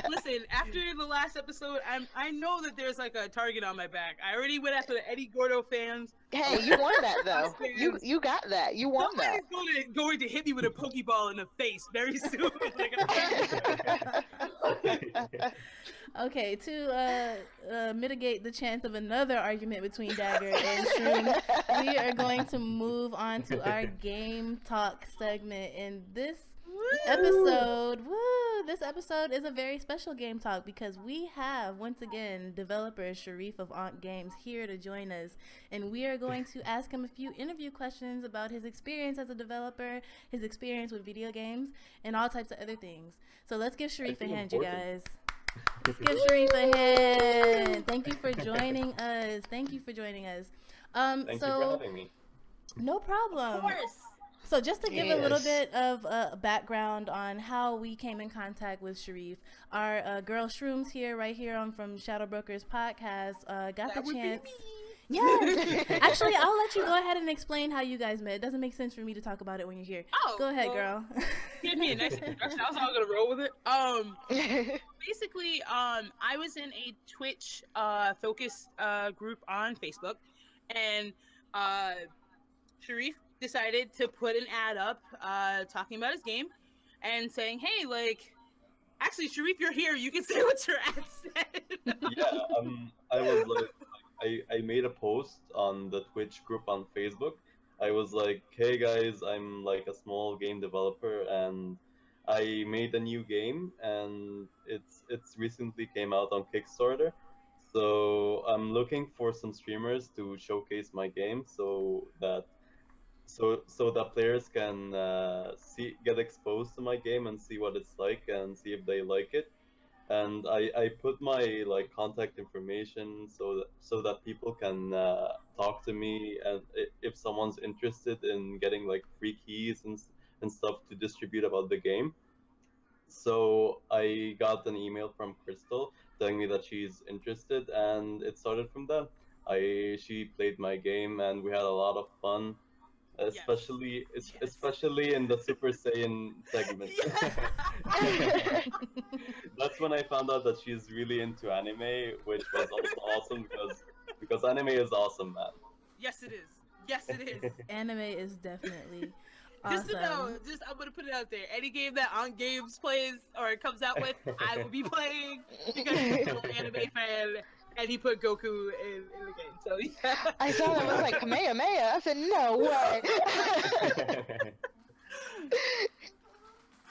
Listen, after the last episode, I know that there's like a target on my back. I already went after the Eddie Gordo fans. Hey, you won that though. You got that. You won that. Somebody's going to hit me with a Pokeball in the face very soon. Okay, to mitigate the chance of another argument between Dagger and Shrooms, we are going to move on to our game talk segment. And this this episode is a very special game talk because we have, once again, developer Sherif of Ankh Games here to join us. And we are going to ask him a few interview questions about his experience as a developer, his experience with video games, and all types of other things. So let's give Sherif a hand, you guys. Let's give Sherif a hand. Thank you for joining us. Thank you for having me. No problem. Of course. So just to give a little bit of background on how we came in contact with Sherif, our girl Shrooms here, right here on from Shadow Brokers podcast, got the chance. Yes. Actually, I'll let you go ahead and explain how you guys met. It doesn't make sense for me to talk about it when you're here. Oh, go ahead, girl. Give me a nice introduction. I was all gonna roll with it. Basically, I was in a Twitch focus group on Facebook, and Sherif decided to put an ad up talking about his game and saying, hey, like, actually, Sherif, you're here. You can say what your ad said. Yeah, I was like, I made a post on the Twitch group on Facebook. I was like, hey guys, I'm like a small game developer and I made a new game and it's recently came out on Kickstarter. So I'm looking for some streamers to showcase my game so that players can get exposed to my game and see what it's like and see if they like it. And I put my like contact information so that people can talk to me, and if someone's interested in getting like free keys and stuff to distribute about the game. So I got an email from Crystal telling me that she's interested, and it started from then. She played my game and we had a lot of fun, especially in the Super Saiyan segment. That's when I found out that she's really into anime, which was also awesome because anime is awesome, man. Yes, it is. Yes, it is. Anime is definitely awesome. Just to know, I'm gonna put it out there. Any game that Ankh Games plays or comes out with, I will be playing because he's an anime fan. And he put Goku in the game, so yeah. I saw that, I was like, Kamehameha. I said, no way.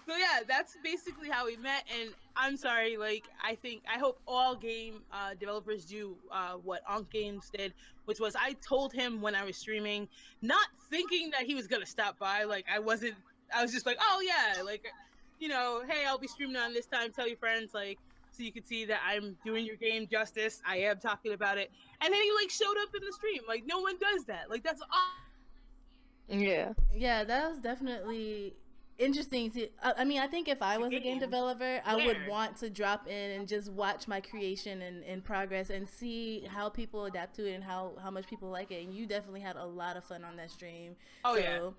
So yeah, that's basically how we met, and I'm sorry, like, I hope all game developers do what Ankh Games did, which was I told him when I was streaming, not thinking that he was gonna stop by, like, I was just like, oh yeah, like, you know, hey, I'll be streaming on this time, tell your friends, like, so you can see that I'm doing your game justice. I am talking about it. And then he like showed up in the stream. Like no one does that. Like that's awesome. Yeah. Yeah, that was definitely interesting. I mean, I think if I was a game developer, I would want to drop in and just watch my creation and progress and see how people adapt to it and how much people like it. And you definitely had a lot of fun on that stream. Oh, yeah.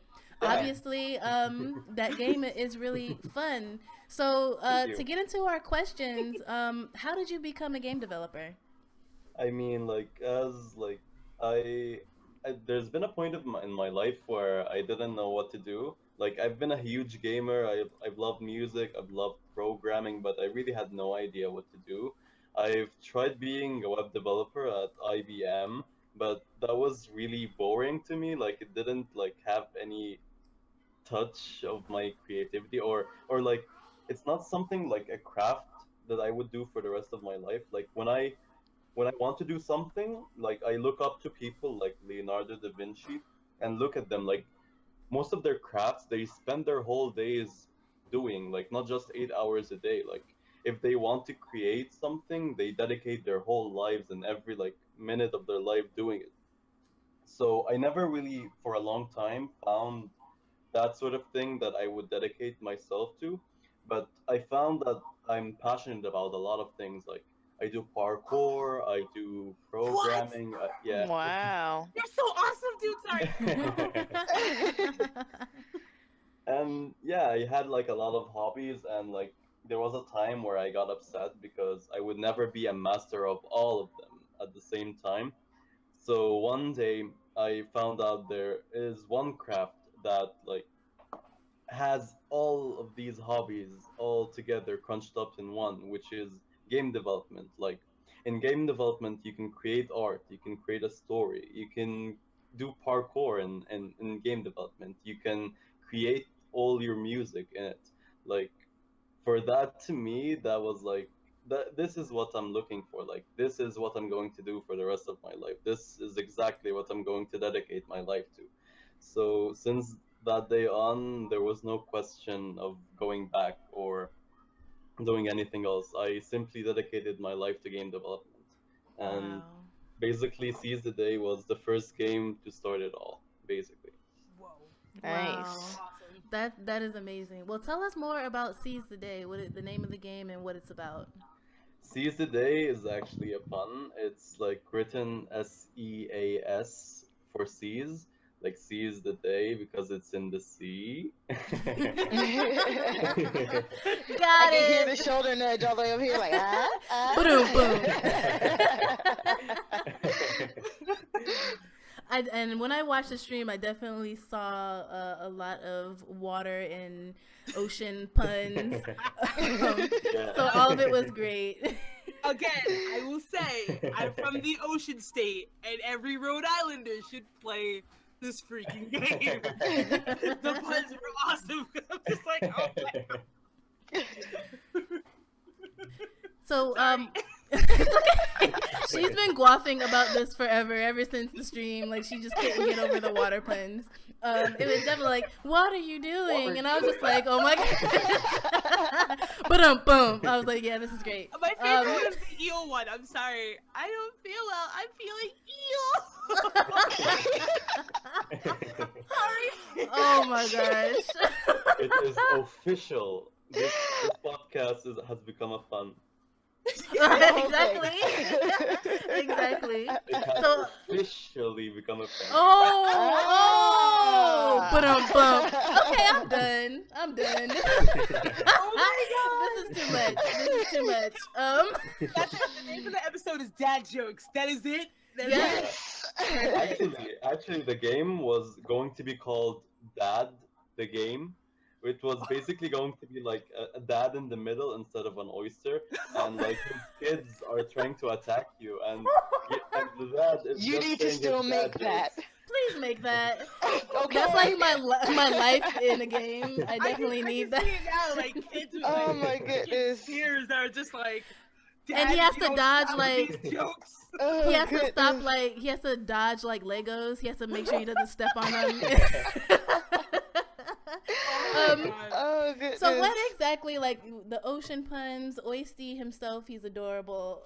Obviously, that game is really fun. So to get into our questions, how did you become a game developer? I mean, there's been a point in my life where I didn't know what to do. Like, I've been a huge gamer. I've loved music. I've loved programming, but I really had no idea what to do. I've tried being a web developer at IBM, but that was really boring to me. Like, it didn't like have any touch of my creativity, or like it's not something like a craft that I would do for the rest of my life. Like when I want to do something, like I look up to people like Leonardo da Vinci and look at them. Like most of their crafts they spend their whole days doing, like not just 8 hours a day. Like if they want to create something, they dedicate their whole lives and every like minute of their life doing it. So I never really for a long time found that sort of thing that I would dedicate myself to. But I found that I'm passionate about a lot of things. Like I do parkour, I do programming. Yeah. Wow. You're so awesome, dude. Sorry. And yeah, I had like a lot of hobbies, and like there was a time where I got upset because I would never be a master of all of them at the same time. So one day I found out there is one craft that like has all of these hobbies all together crunched up in one, which is game development. Like in game development, you can create art, you can create a story, you can do parkour in game development, you can create all your music in it. Like for that, to me, that was like that. This is what I'm looking for. Like this is what I'm going to do for the rest of my life. This is exactly what I'm going to dedicate my life to. So since that day on, there was no question of going back or doing anything else. I simply dedicated my life to game development, and Wow. basically Seize the Day was the first game to start it all, basically. Whoa. Wow. Nice. Awesome. That is amazing. Well, tell us more about Seize the Day. The name of the game and what it's about. Seize the Day is actually a pun. It's like written SEAS for seas, like seize the day because it's in the sea. I Got can hear the it. shoulder nudge all the way up here, like Boom, boom. And when I watched the stream, I definitely saw a lot of water and ocean puns. Yeah. So all of it was great. Again, I will say I'm from the ocean state, and every Rhode Islander should play this freaking game. The puns were awesome. I'm just like, oh my. So Sorry. she's been guaffing about this forever, ever since the stream. Like she just couldn't get over the water puns. It was definitely like, "What are you doing?" And I was just like, "Oh my god!" But boom. I was like, "Yeah, this is great." My favorite one is the eel one. I'm sorry. I don't feel well. I'm feeling eel. Sorry. Oh Oh my gosh. It is official. This podcast has become a pun. Exactly. Exactly. It has So, officially become a pun. oh, but okay, I'm done. I'm done. Oh my This is too much. This is too much. That's it. The name of the episode is Dad Jokes. That is it. That is Yeah. it. Perfect. Actually, the game was going to be called Dad the Game. It was basically going to be like a dad in the middle instead of an oyster, and like his kids are trying to attack you, and the dad is You just need to saying his still dad make that. jokes. Please make that. Okay. That's like my life in a game. I I definitely can need see that. it now. Like kids with Oh like my kids' goodness. tears that are just like. And he "Dad, has you to don't dodge, stop like- these jokes. Oh, He has to stop goodness. like he has to dodge like Legos. He has to make sure he doesn't step on them. Oh my God. Oh goodness. So what exactly, like the ocean puns, Oisty himself, he's adorable.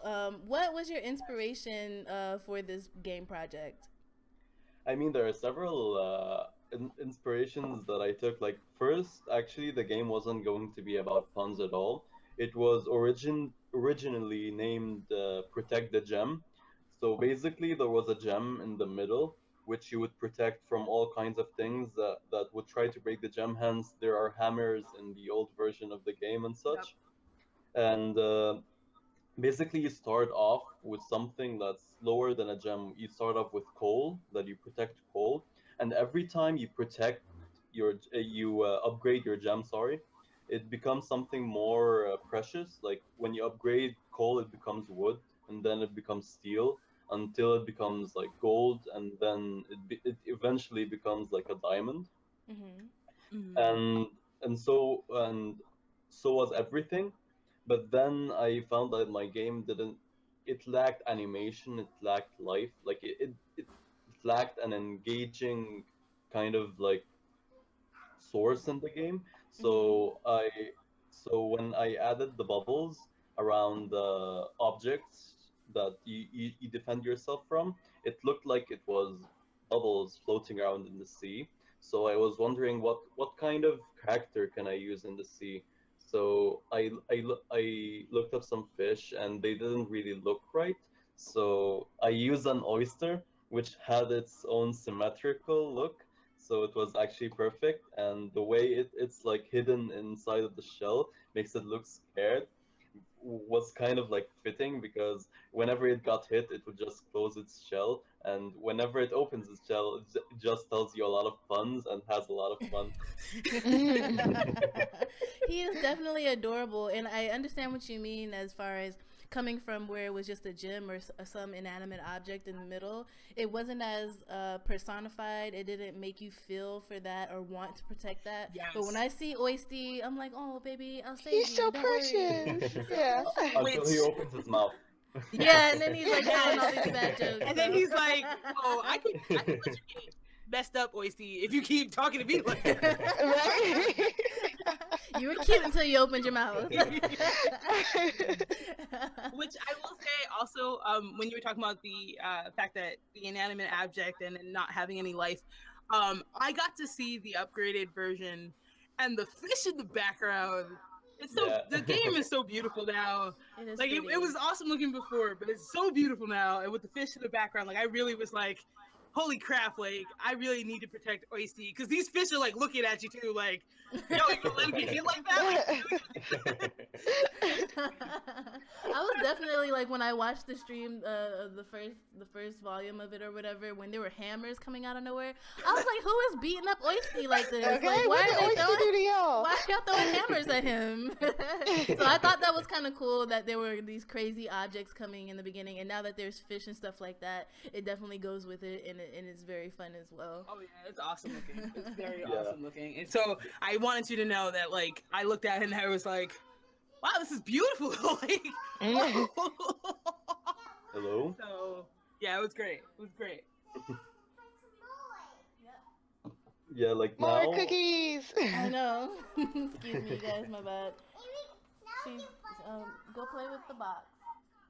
What was your inspiration for this game project? I mean, there are several inspirations that I took. Like, first, actually, the game wasn't going to be about puns at all. It was originally named Protect the Gem. So basically, there was a gem in the middle, which you would protect from all kinds of things that would try to break the gem. Hence, there are hammers in the old version of the game and Yep. such. And basically you start off with something that's lower than a gem. You start off with coal, that you protect coal, and every time you protect you upgrade your gem, sorry, it becomes something more precious. Like when you upgrade coal, it becomes wood, and then it becomes steel, until it becomes like gold, and then it eventually becomes like a diamond. Mm-hmm. Mm. and and so was everything. But then I found that my game didn't, it lacked animation, it lacked life, like it lacked an engaging kind of like source in the game. Mm-hmm. So when I added the bubbles around the objects that you defend yourself from, it looked like it was bubbles floating around in the sea. So I was wondering what kind of character can I use in the sea. So I looked up some fish and they didn't really look right. So I used an oyster which had its own symmetrical look, so it was actually perfect. And the way it's like hidden inside of the shell makes it look scared, was kind of like fitting, because whenever it got hit, it would just close its shell, and whenever it opens its shell, it just tells you a lot of puns and has a lot of fun. He is definitely adorable, and I understand what you mean as far as coming from where it was just a gem or some inanimate object in the middle. It wasn't as personified. It didn't make you feel for that or want to protect that. Yes. But when I see Oisty, I'm like, oh baby, I'll save He's you. so Don't worry." precious. Yeah. Until he opens his mouth. Yeah, and then he's like telling all these bad jokes. And then he's like, "Oh, I could let you get messed up, Oisty, if you keep talking to me like that." Right? You were cute until you opened your mouth. Which I will say also, when you were talking about the fact that the inanimate object and not having any life, I got to see the upgraded version, and the fish in the background. It's so the game is so beautiful now. Like it was awesome looking before, but it's so beautiful now, and with the fish in the background, like I really was like, holy crap, like I really need to protect Oisty, because these fish are like looking at you too, like, yo, you gonna let him get hit like that? I was definitely like, when I watched the stream of the first volume of it or whatever, when there were hammers coming out of nowhere, I was like, who is beating up Oisty like this? Okay, Like, why are y'all throwing y'all? hammers at him? So I thought that was kind of cool that there were these crazy objects coming in the beginning, and now that there's fish and stuff like that, it definitely goes with it, and it's very fun as well. Oh yeah, it's awesome looking. It's very awesome looking. And so I wanted you to know that, like, I looked at it and I was like, wow, this is beautiful. Like, Hello? So yeah, it was great. It was great. Yeah, like More now. cookies. I know. Excuse me, guys, my bad. She's go play with the box.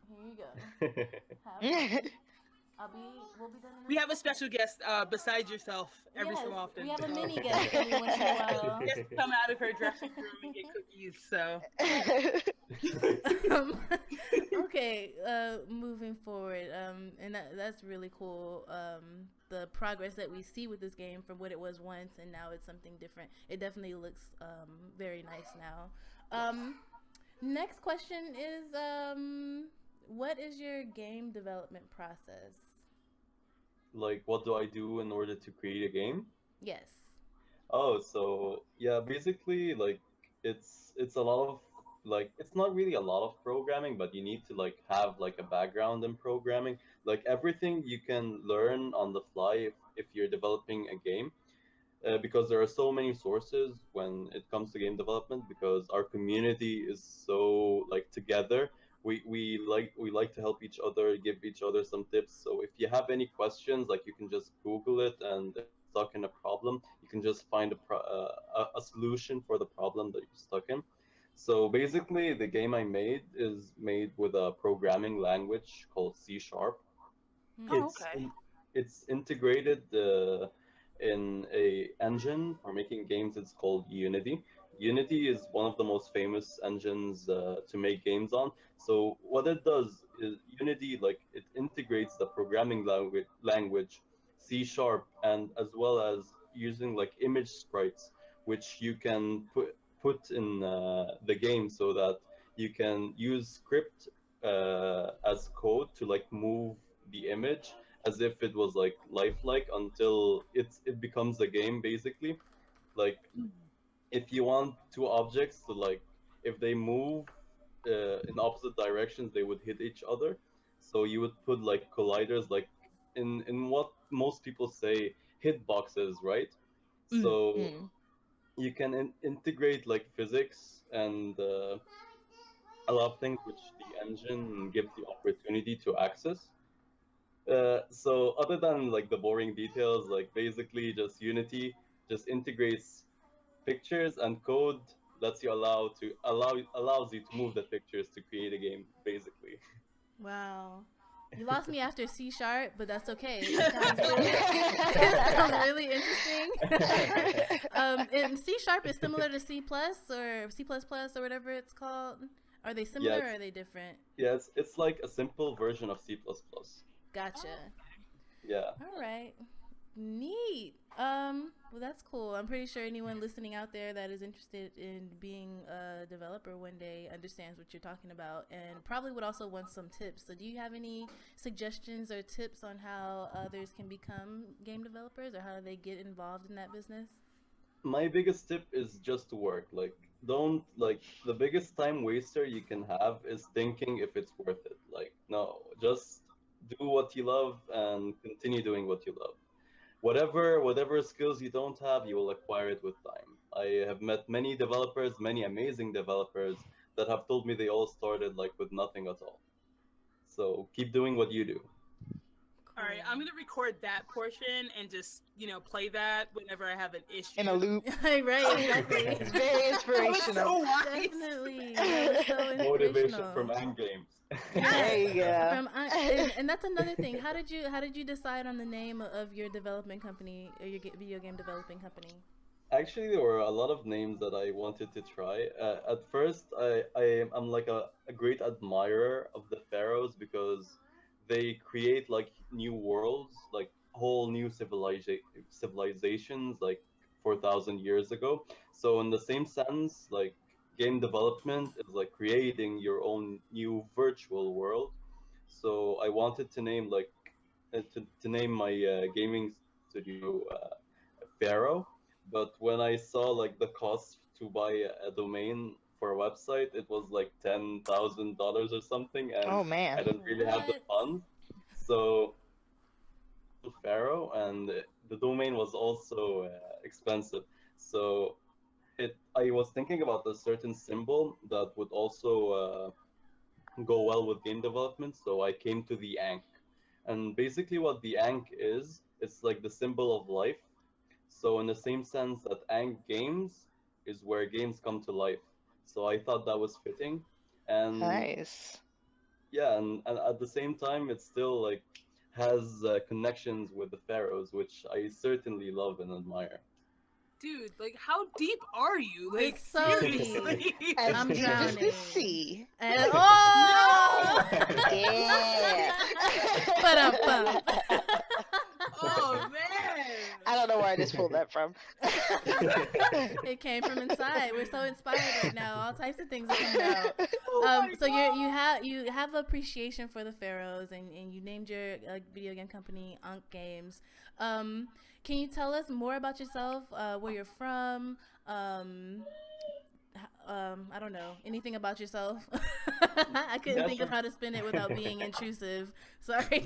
Here you go. We'll be done in We have a special guest besides yourself every so often. We have a mini guest every once in a while. Just come out of her dressing room and get cookies. So okay, moving forward, and that's really cool. The progress that we see with this game from what it was once, and now it's something different. It definitely looks very nice now. Next question is, what is your game development process? Like, what do I do in order to create a game? Yes. Oh, so yeah, basically, like, it's a lot of, like, it's not really a lot of programming, but you need to like have like a background in programming. Like everything you can learn on the fly if you're developing a game, because there are so many sources when it comes to game development, because our community is so like together. We like to help each other, give each other some tips. So if you have any questions, like, you can just Google it, and if you're stuck in a problem, you can just find a solution for the problem that you're stuck in. So basically, the game I made is made with a programming language called C Sharp. It's okay. it's integrated in a engine for making games. It's called Unity. Unity is one of the most famous engines to make games on. So what it does is Unity, like, it integrates the programming language C Sharp, and as well as using like image sprites, which you can put in the game, so that you can use script as code to like move the image as if it was like lifelike until it becomes a game, basically. Like, if you want two objects to, like, if they move in opposite directions, they would hit each other. So you would put like colliders, like in what most people say hitboxes, right? So Mm. you can integrate like physics and a lot of things which the engine gives the opportunity to access. So other than like the boring details, like basically just Unity just integrates pictures and code, lets you allows you to move the pictures to create a game, basically. Wow. You lost me after C Sharp, but that's okay. It sounds really, it sounds really interesting. And C Sharp is similar to C plus or C plus plus or whatever it's called. Are they similar or are they different? Yeah, it's like a simple version of C++. Gotcha. Yeah. All right. Neat. Well, that's cool. I'm pretty sure anyone listening out there that is interested in being a developer one day understands what you're talking about, and probably would also want some tips. So, do you have any suggestions or tips on how others can become game developers, or how do they get involved in that business? My biggest tip is just to work. Like, don't like the biggest time waster you can have is thinking if it's worth it. Like, no, just do what you love and continue doing what you love. Whatever skills you don't have, you will acquire it with time. I have met many developers, many amazing developers that have told me they all started like with nothing at all. So keep doing what you do. All right, I'm gonna record that portion and just play that whenever I have an issue. In a loop. Right, exactly. It's very That was inspirational. so wise. Definitely. That was so Motivation inspirational. from Ankh Games. There you go. And that's another thing. How did you decide on the name of your development company or your video game developing company? Actually, there were a lot of names that I wanted to try. At first, I'm like a great admirer of the pharaohs because they create like new worlds, like whole new civilizations, like 4,000 years ago. So in the same sense, like game development is like creating your own new virtual world. So I wanted to name like to name my gaming studio Pharaoh, but when I saw like the cost to buy a domain for a website, it was like $10,000 or something, and Oh man. I didn't really have the What? funds. So Pharaoh, and the domain was also expensive. So I was thinking about a certain symbol that would also go well with game development. So I came to the Ankh, and basically what the Ankh is, it's like the symbol of life. So in the same sense that Ankh Games is where games come to life. So I thought that was fitting. And Nice. yeah, and at the same time, it still like has connections with the pharaohs, which I certainly love and admire. Dude, like, how deep are you? Like, It's so seriously. deep. As I'm deep as the drowning. sea. And, No! oh! Yeah. Ba-dum-bum. Oh man! I don't know where I just pulled that from. It came from inside. We're so inspired right now. All types of things are coming out. Oh my So God. you have appreciation for the pharaohs, and you named your video game company Ankh Games. Can you tell us more about yourself? Where you're from? I don't know anything about yourself. I couldn't Yeah, think of sure. how to spin it without being intrusive. Sorry.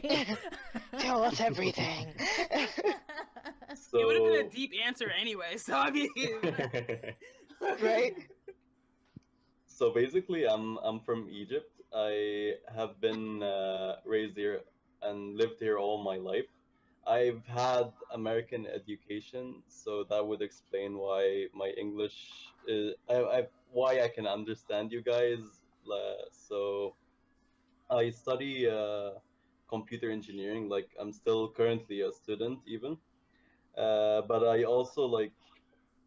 Tell us everything. It would have been a So deep answer anyway, so I mean. Right? so basically, I'm from Egypt. I have been raised here and lived here all my life. I've had American education, so that would explain why my English is why I can understand you guys. So I study computer engineering. Like I'm still currently a student, even. But I also like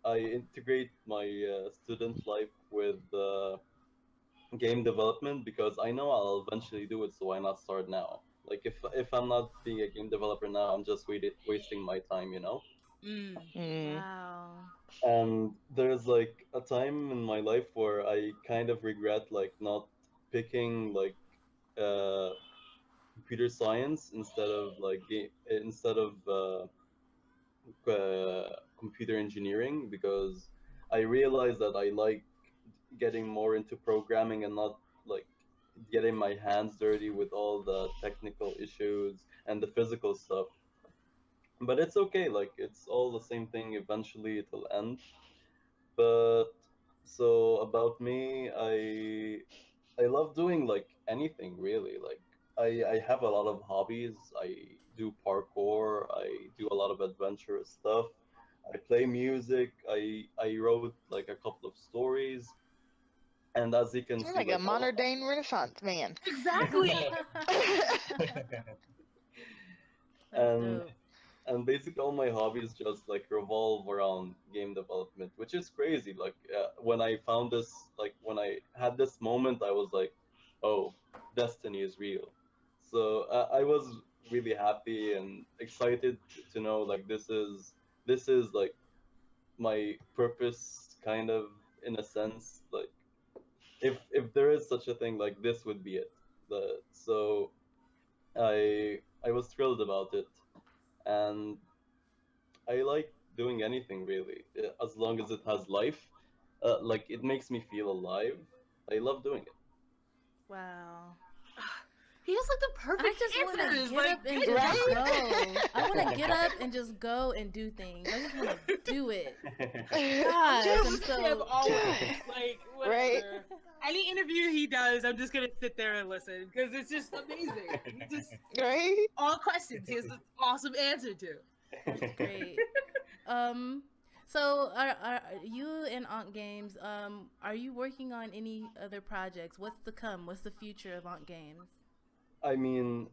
I integrate my student life with game development because I know I'll eventually do it. So why not start now? Like if I'm not being a game developer now, I'm just wasting my time, you know. Mm. Mm. Wow. And there's like a time in my life where I kind of regret like not picking like uh, computer science instead of computer engineering because I realized that I like getting more into programming and not like getting my hands dirty with all the technical issues and the physical stuff. But it's okay, like it's all the same thing. Eventually, it'll end. But so about me, I love doing like anything really. Like I have a lot of hobbies. I do parkour. I do a lot of adventurous stuff. I play music. I wrote like a couple of stories, and as you can You're see, like a like all modern day Renaissance man. Exactly. That's and dope. and basically all my hobbies just like revolve around game development, which is crazy. Like when I found this, like when I had this moment, I was like, oh, destiny is real. So I was really happy and excited to know like this is like my purpose, kind of, in a sense. Like if there is such a thing, like this would be it. So I was thrilled about it, and I like doing anything really, as long as it has life. Like it makes me feel alive. I love doing it. Wow. He has like the perfect I just want to answers. get Like, up and good just Right? job. go. I want to get up and just go and do things. I just want to do it. Right? God, Just I'm him so. always like whatever. Right. Any interview he does, I'm just gonna sit there and listen because it's just amazing. He just Right? all questions he has an awesome answer to. That's great. So are you in Ankh Games? Are you working on any other projects? What's to come? What's the future of Ankh Games? I mean,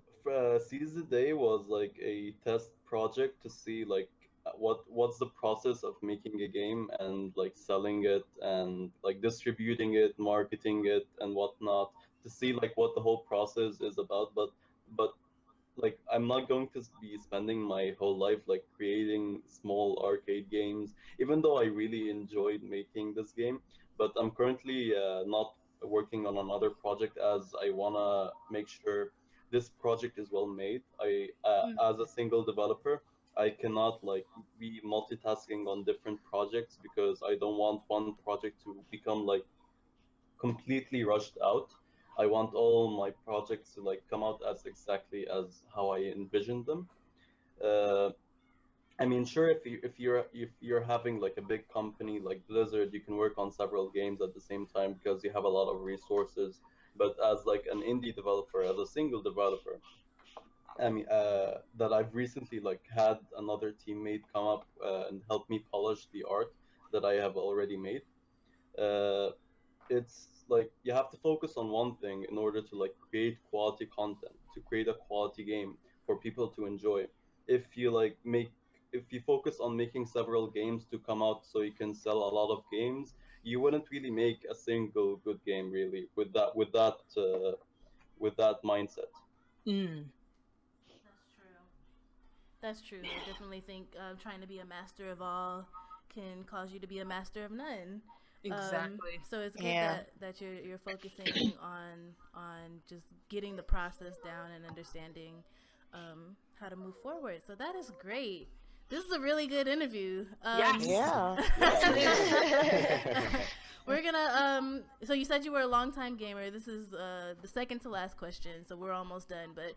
Seize the Day was like a test project to see like what's the process of making a game and like selling it and like distributing it, marketing it, and whatnot, to see like what the whole process is about. But like I'm not going to be spending my whole life like creating small arcade games, even though I really enjoyed making this game. But I'm currently not working on another project, as I wanna make sure this project is well made. As a single developer, I cannot like be multitasking on different projects, because I don't want one project to become like completely rushed out. I want all my projects to like come out as exactly as how I envisioned them. Uh, I mean, sure, if you're having like a big company like Blizzard, you can work on several games at the same time because you have a lot of resources. But as like an indie developer, as a single developer, I mean, that I've recently like had another teammate come up and help me polish the art that I have already made. Uh, it's like you have to focus on one thing in order to like create quality content, to create a quality game for people to enjoy. If you like make if you focus on making several games to come out so you can sell a lot of games, you wouldn't really make a single good game really with that mindset. Mm. That's true. That's true. I definitely think trying to be a master of all can cause you to be a master of none. Exactly. So it's good Yeah. that you're focusing on just getting the process down and understanding how to move forward. So that is great. This is a really good interview. Yes. Yeah. We're gonna so you said you were a longtime gamer. This is the second to last question, so we're almost done. But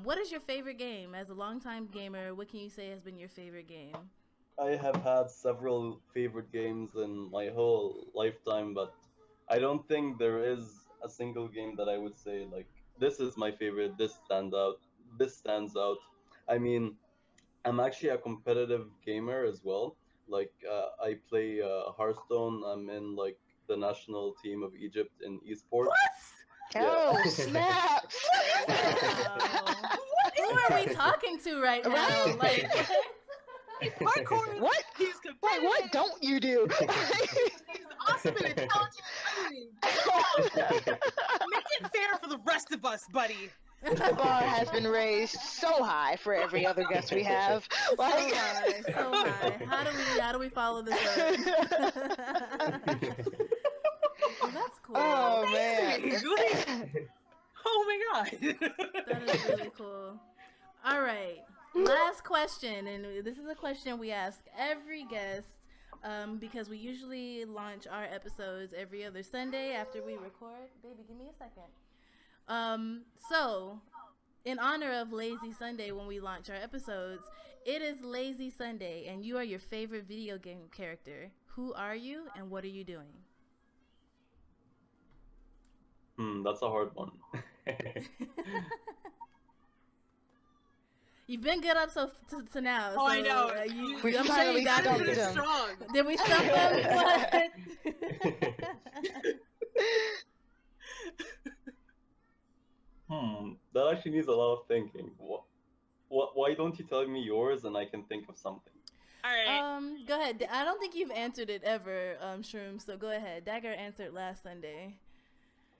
what is your favorite game? As a longtime gamer, what can you say has been your favorite game? I have had several favorite games in my whole lifetime, but I don't think there is a single game that I would say like this is my favorite. This stands out. I mean, I'm actually a competitive gamer as well. Like I play Hearthstone. I'm in like the national team of Egypt in esports. Yeah. Oh, snap. Wow. Who are we talking to right now? Right? Like, Parkour. What? He's Like, competitive. what don't you do? He's awesome and intelligent. I mean, make it fair for the rest of us, buddy. The bar has been raised so high for every other guest we have. so high, so high. How do we follow this up? Well, that's cool. Oh man. Like, oh my god. That is really cool. All right, last question, and this is a question we ask every guest because we usually launch our episodes every other Sunday after we record. Baby, give me a second. So, in honor of Lazy Sunday, when we launch our episodes, it is Lazy Sunday, and you are your favorite video game character. Who are you, and what are you doing? That's a hard one. You've been good up to now. Oh, so, I know. We I'm sure finally you got stumped it. him. Strong. Did we stump him? What? That actually needs a lot of thinking. Why don't you tell me yours and I can think of something? All right. Go ahead. I don't think you've answered it ever, Shroom. So go ahead. Dagger answered last Sunday.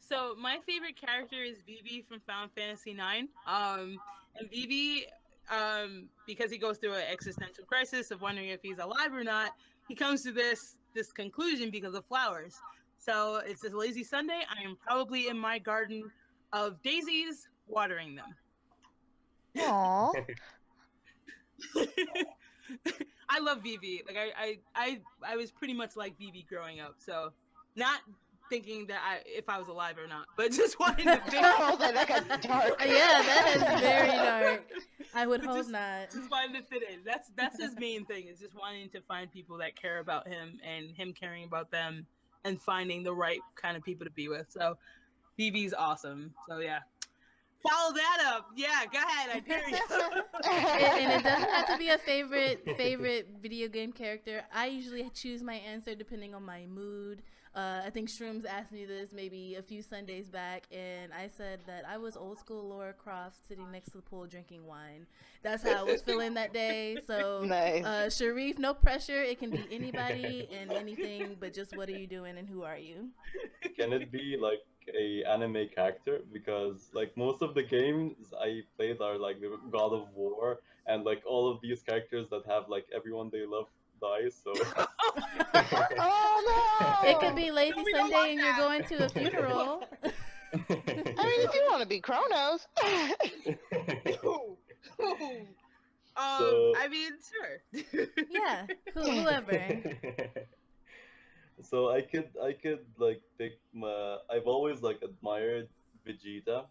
So my favorite character is Vivi from Final Fantasy IX. And Vivi, because he goes through an existential crisis of wondering if he's alive or not, he comes to this conclusion because of flowers. So it's a lazy Sunday. I am probably in my garden of daisies, watering them. Aww. I love Vivi. Like I was pretty much like Vivi growing up. So not thinking that if I was alive or not, but just wanting to fit. I was like, that got dark. Yeah, that is very dark. I would hope just, not. Just wanting to fit in. That's his main thing, is just wanting to find people that care about him and him caring about them and finding the right kind of people to be with. So Vivi's awesome. So yeah. Follow that up. Yeah, go ahead. I dare you. And it doesn't have to be a favorite video game character. I usually choose my answer depending on my mood. I think Shrooms asked me this maybe a few Sundays back, and I said that I was old school Laura Croft sitting next to the pool drinking wine. That's how I was feeling that day. So, nice. Sherif, no pressure. It can be anybody and anything, but just what are you doing and who are you? Can it be like a anime character? Because like most of the games I played are like the God of War, and like all of these characters that have like everyone they love dies. So Oh no! It could be lazy No, we don't Sunday want and you're that. going to a funeral. I mean, if you want to be Kronos. I mean, sure. Yeah, whoever. So I could like pick my. I've always like admired Vegeta,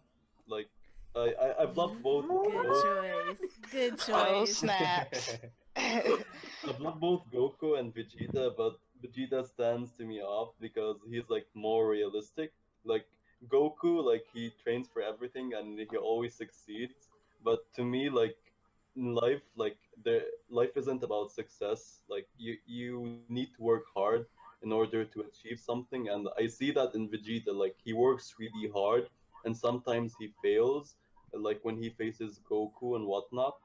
like I've loved both Good both. choice. Good Oh choice. snaps! I've loved both Goku and Vegeta, but Vegeta stands to me off because he's like more realistic. Like Goku, like he trains for everything and he always succeeds. But to me, like in life, like life isn't about success. Like you need to work hard in order to achieve something, and I see that in Vegeta. Like he works really hard, and sometimes he fails. Like when he faces Goku and whatnot,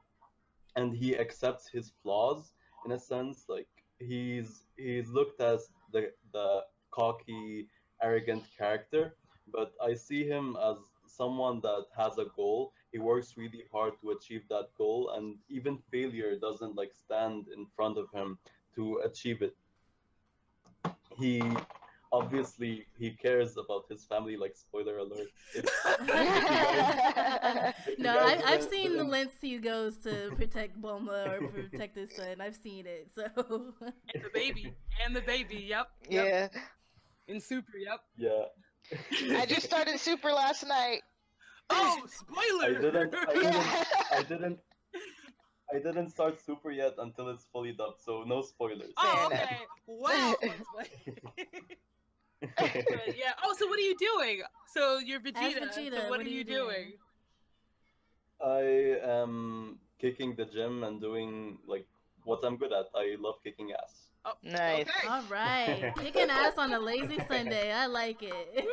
and he accepts his flaws in a sense. Like he's looked as the cocky, arrogant character, but I see him as someone that has a goal. He works really hard to achieve that goal, and even failure doesn't like stand in front of him to achieve it. He obviously he cares about his family. Like spoiler alert, if you guys if you No, guys I've seen the didn't lengths he goes to protect Bulma or protect his son. I've seen it, so. And the baby. Yep. Yeah, In Super. Yep. yeah. I just started Super last night. Oh, spoiler! I didn't. Yeah. I didn't. I didn't start Super yet until it's fully dubbed, so no spoilers. Oh, Fair okay. Wow. Yeah. Oh, so what are you doing? So you're Vegeta. Vegeta, So what are you doing? I am kicking the gym and doing like what I'm good at. I love kicking ass. Oh, Nice. Okay. All right, kicking ass on a lazy Sunday. I like it.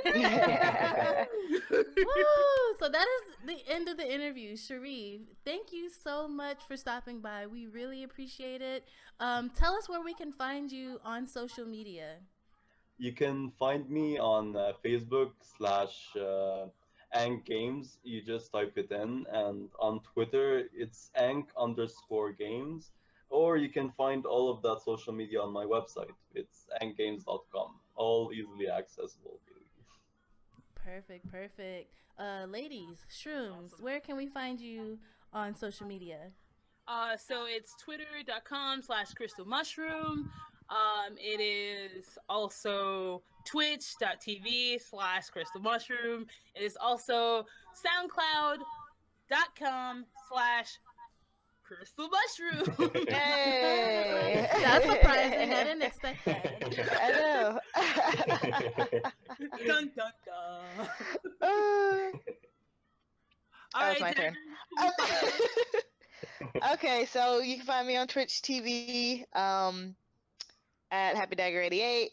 Woo! So that is the end of the interview. Sherif, thank you so much for stopping by. We really appreciate it. Tell us where we can find you on social media. You can find me on Facebook slash Ankh Games. You just type it in, and on Twitter it's Ankh underscore Games. Or you can find all of that social media on my website. It's anchgames.com. All easily accessible, really. Perfect, perfect. Ladies, Shrooms, where can we find you on social media? So it's twitter.com/crystal mushroom. It is also twitch.tv/crystal mushroom. It is also soundcloud.com/crystal mushroom. Hey. That's surprising. I didn't expect that. I know. Dun dun dun. All Oh, it's my Dagger. turn. Okay, so you can find me on Twitch TV at Happy Dagger 88.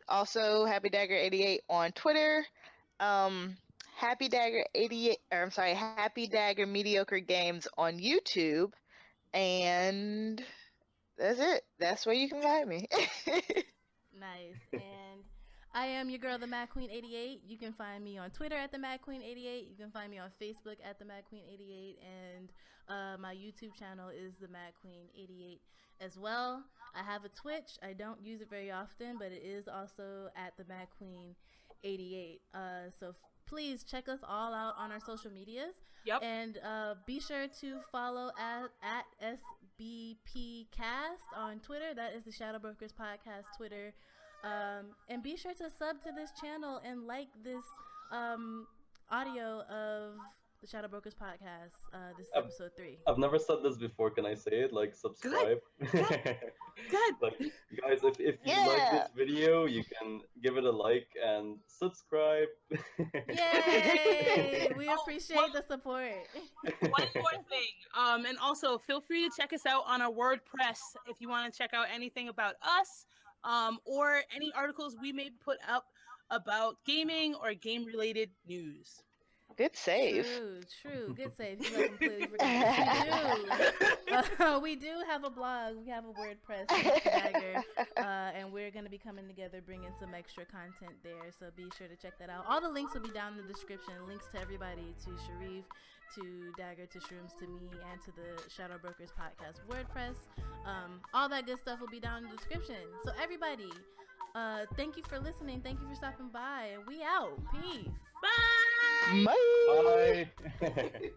Also, Happy Dagger 88 on Twitter. Happy Dagger 88, or I'm sorry, Happy Dagger Mediocre Games on YouTube. And that's it. That's where you can find me. Nice. And I am your girl, the Mad Queen 88. You can find me on Twitter at the Mad Queen 88. You can find me on Facebook at the Mad Queen 88, and my YouTube channel is the Mad Queen 88 as well. I have a Twitch. I don't use it very often, but it is also at the Mad Queen 88. So please check us all out on our social medias. Yep. And be sure to follow at SBPcast on Twitter. That is the Shadow Brokers Podcast Twitter. And be sure to sub to this channel and like this audio of the Shadow Brokers Podcast. This is episode 3. I've never said this before. Can I say it? Like, subscribe. Good. Like, guys, if you like this video, you can give it a like and subscribe. Yay! We appreciate the support. One more thing. And also feel free to check us out on our WordPress if you want to check out anything about us, or any articles we may put up about gaming or game-related news. Good save. True. Good save. You completely forgot. We do have a blog. We have a WordPress Dagger, and we're going to be coming together, bringing some extra content there. So be sure to check that out. All the links will be down in the description. Links to everybody, to Sherif, to Dagger, to Shrooms, to me, and to the Shadow Brokers Podcast WordPress. All that good stuff will be down in the description. So everybody, thank you for listening. Thank you for stopping by. And we out. Peace. Bye! Bye. Bye.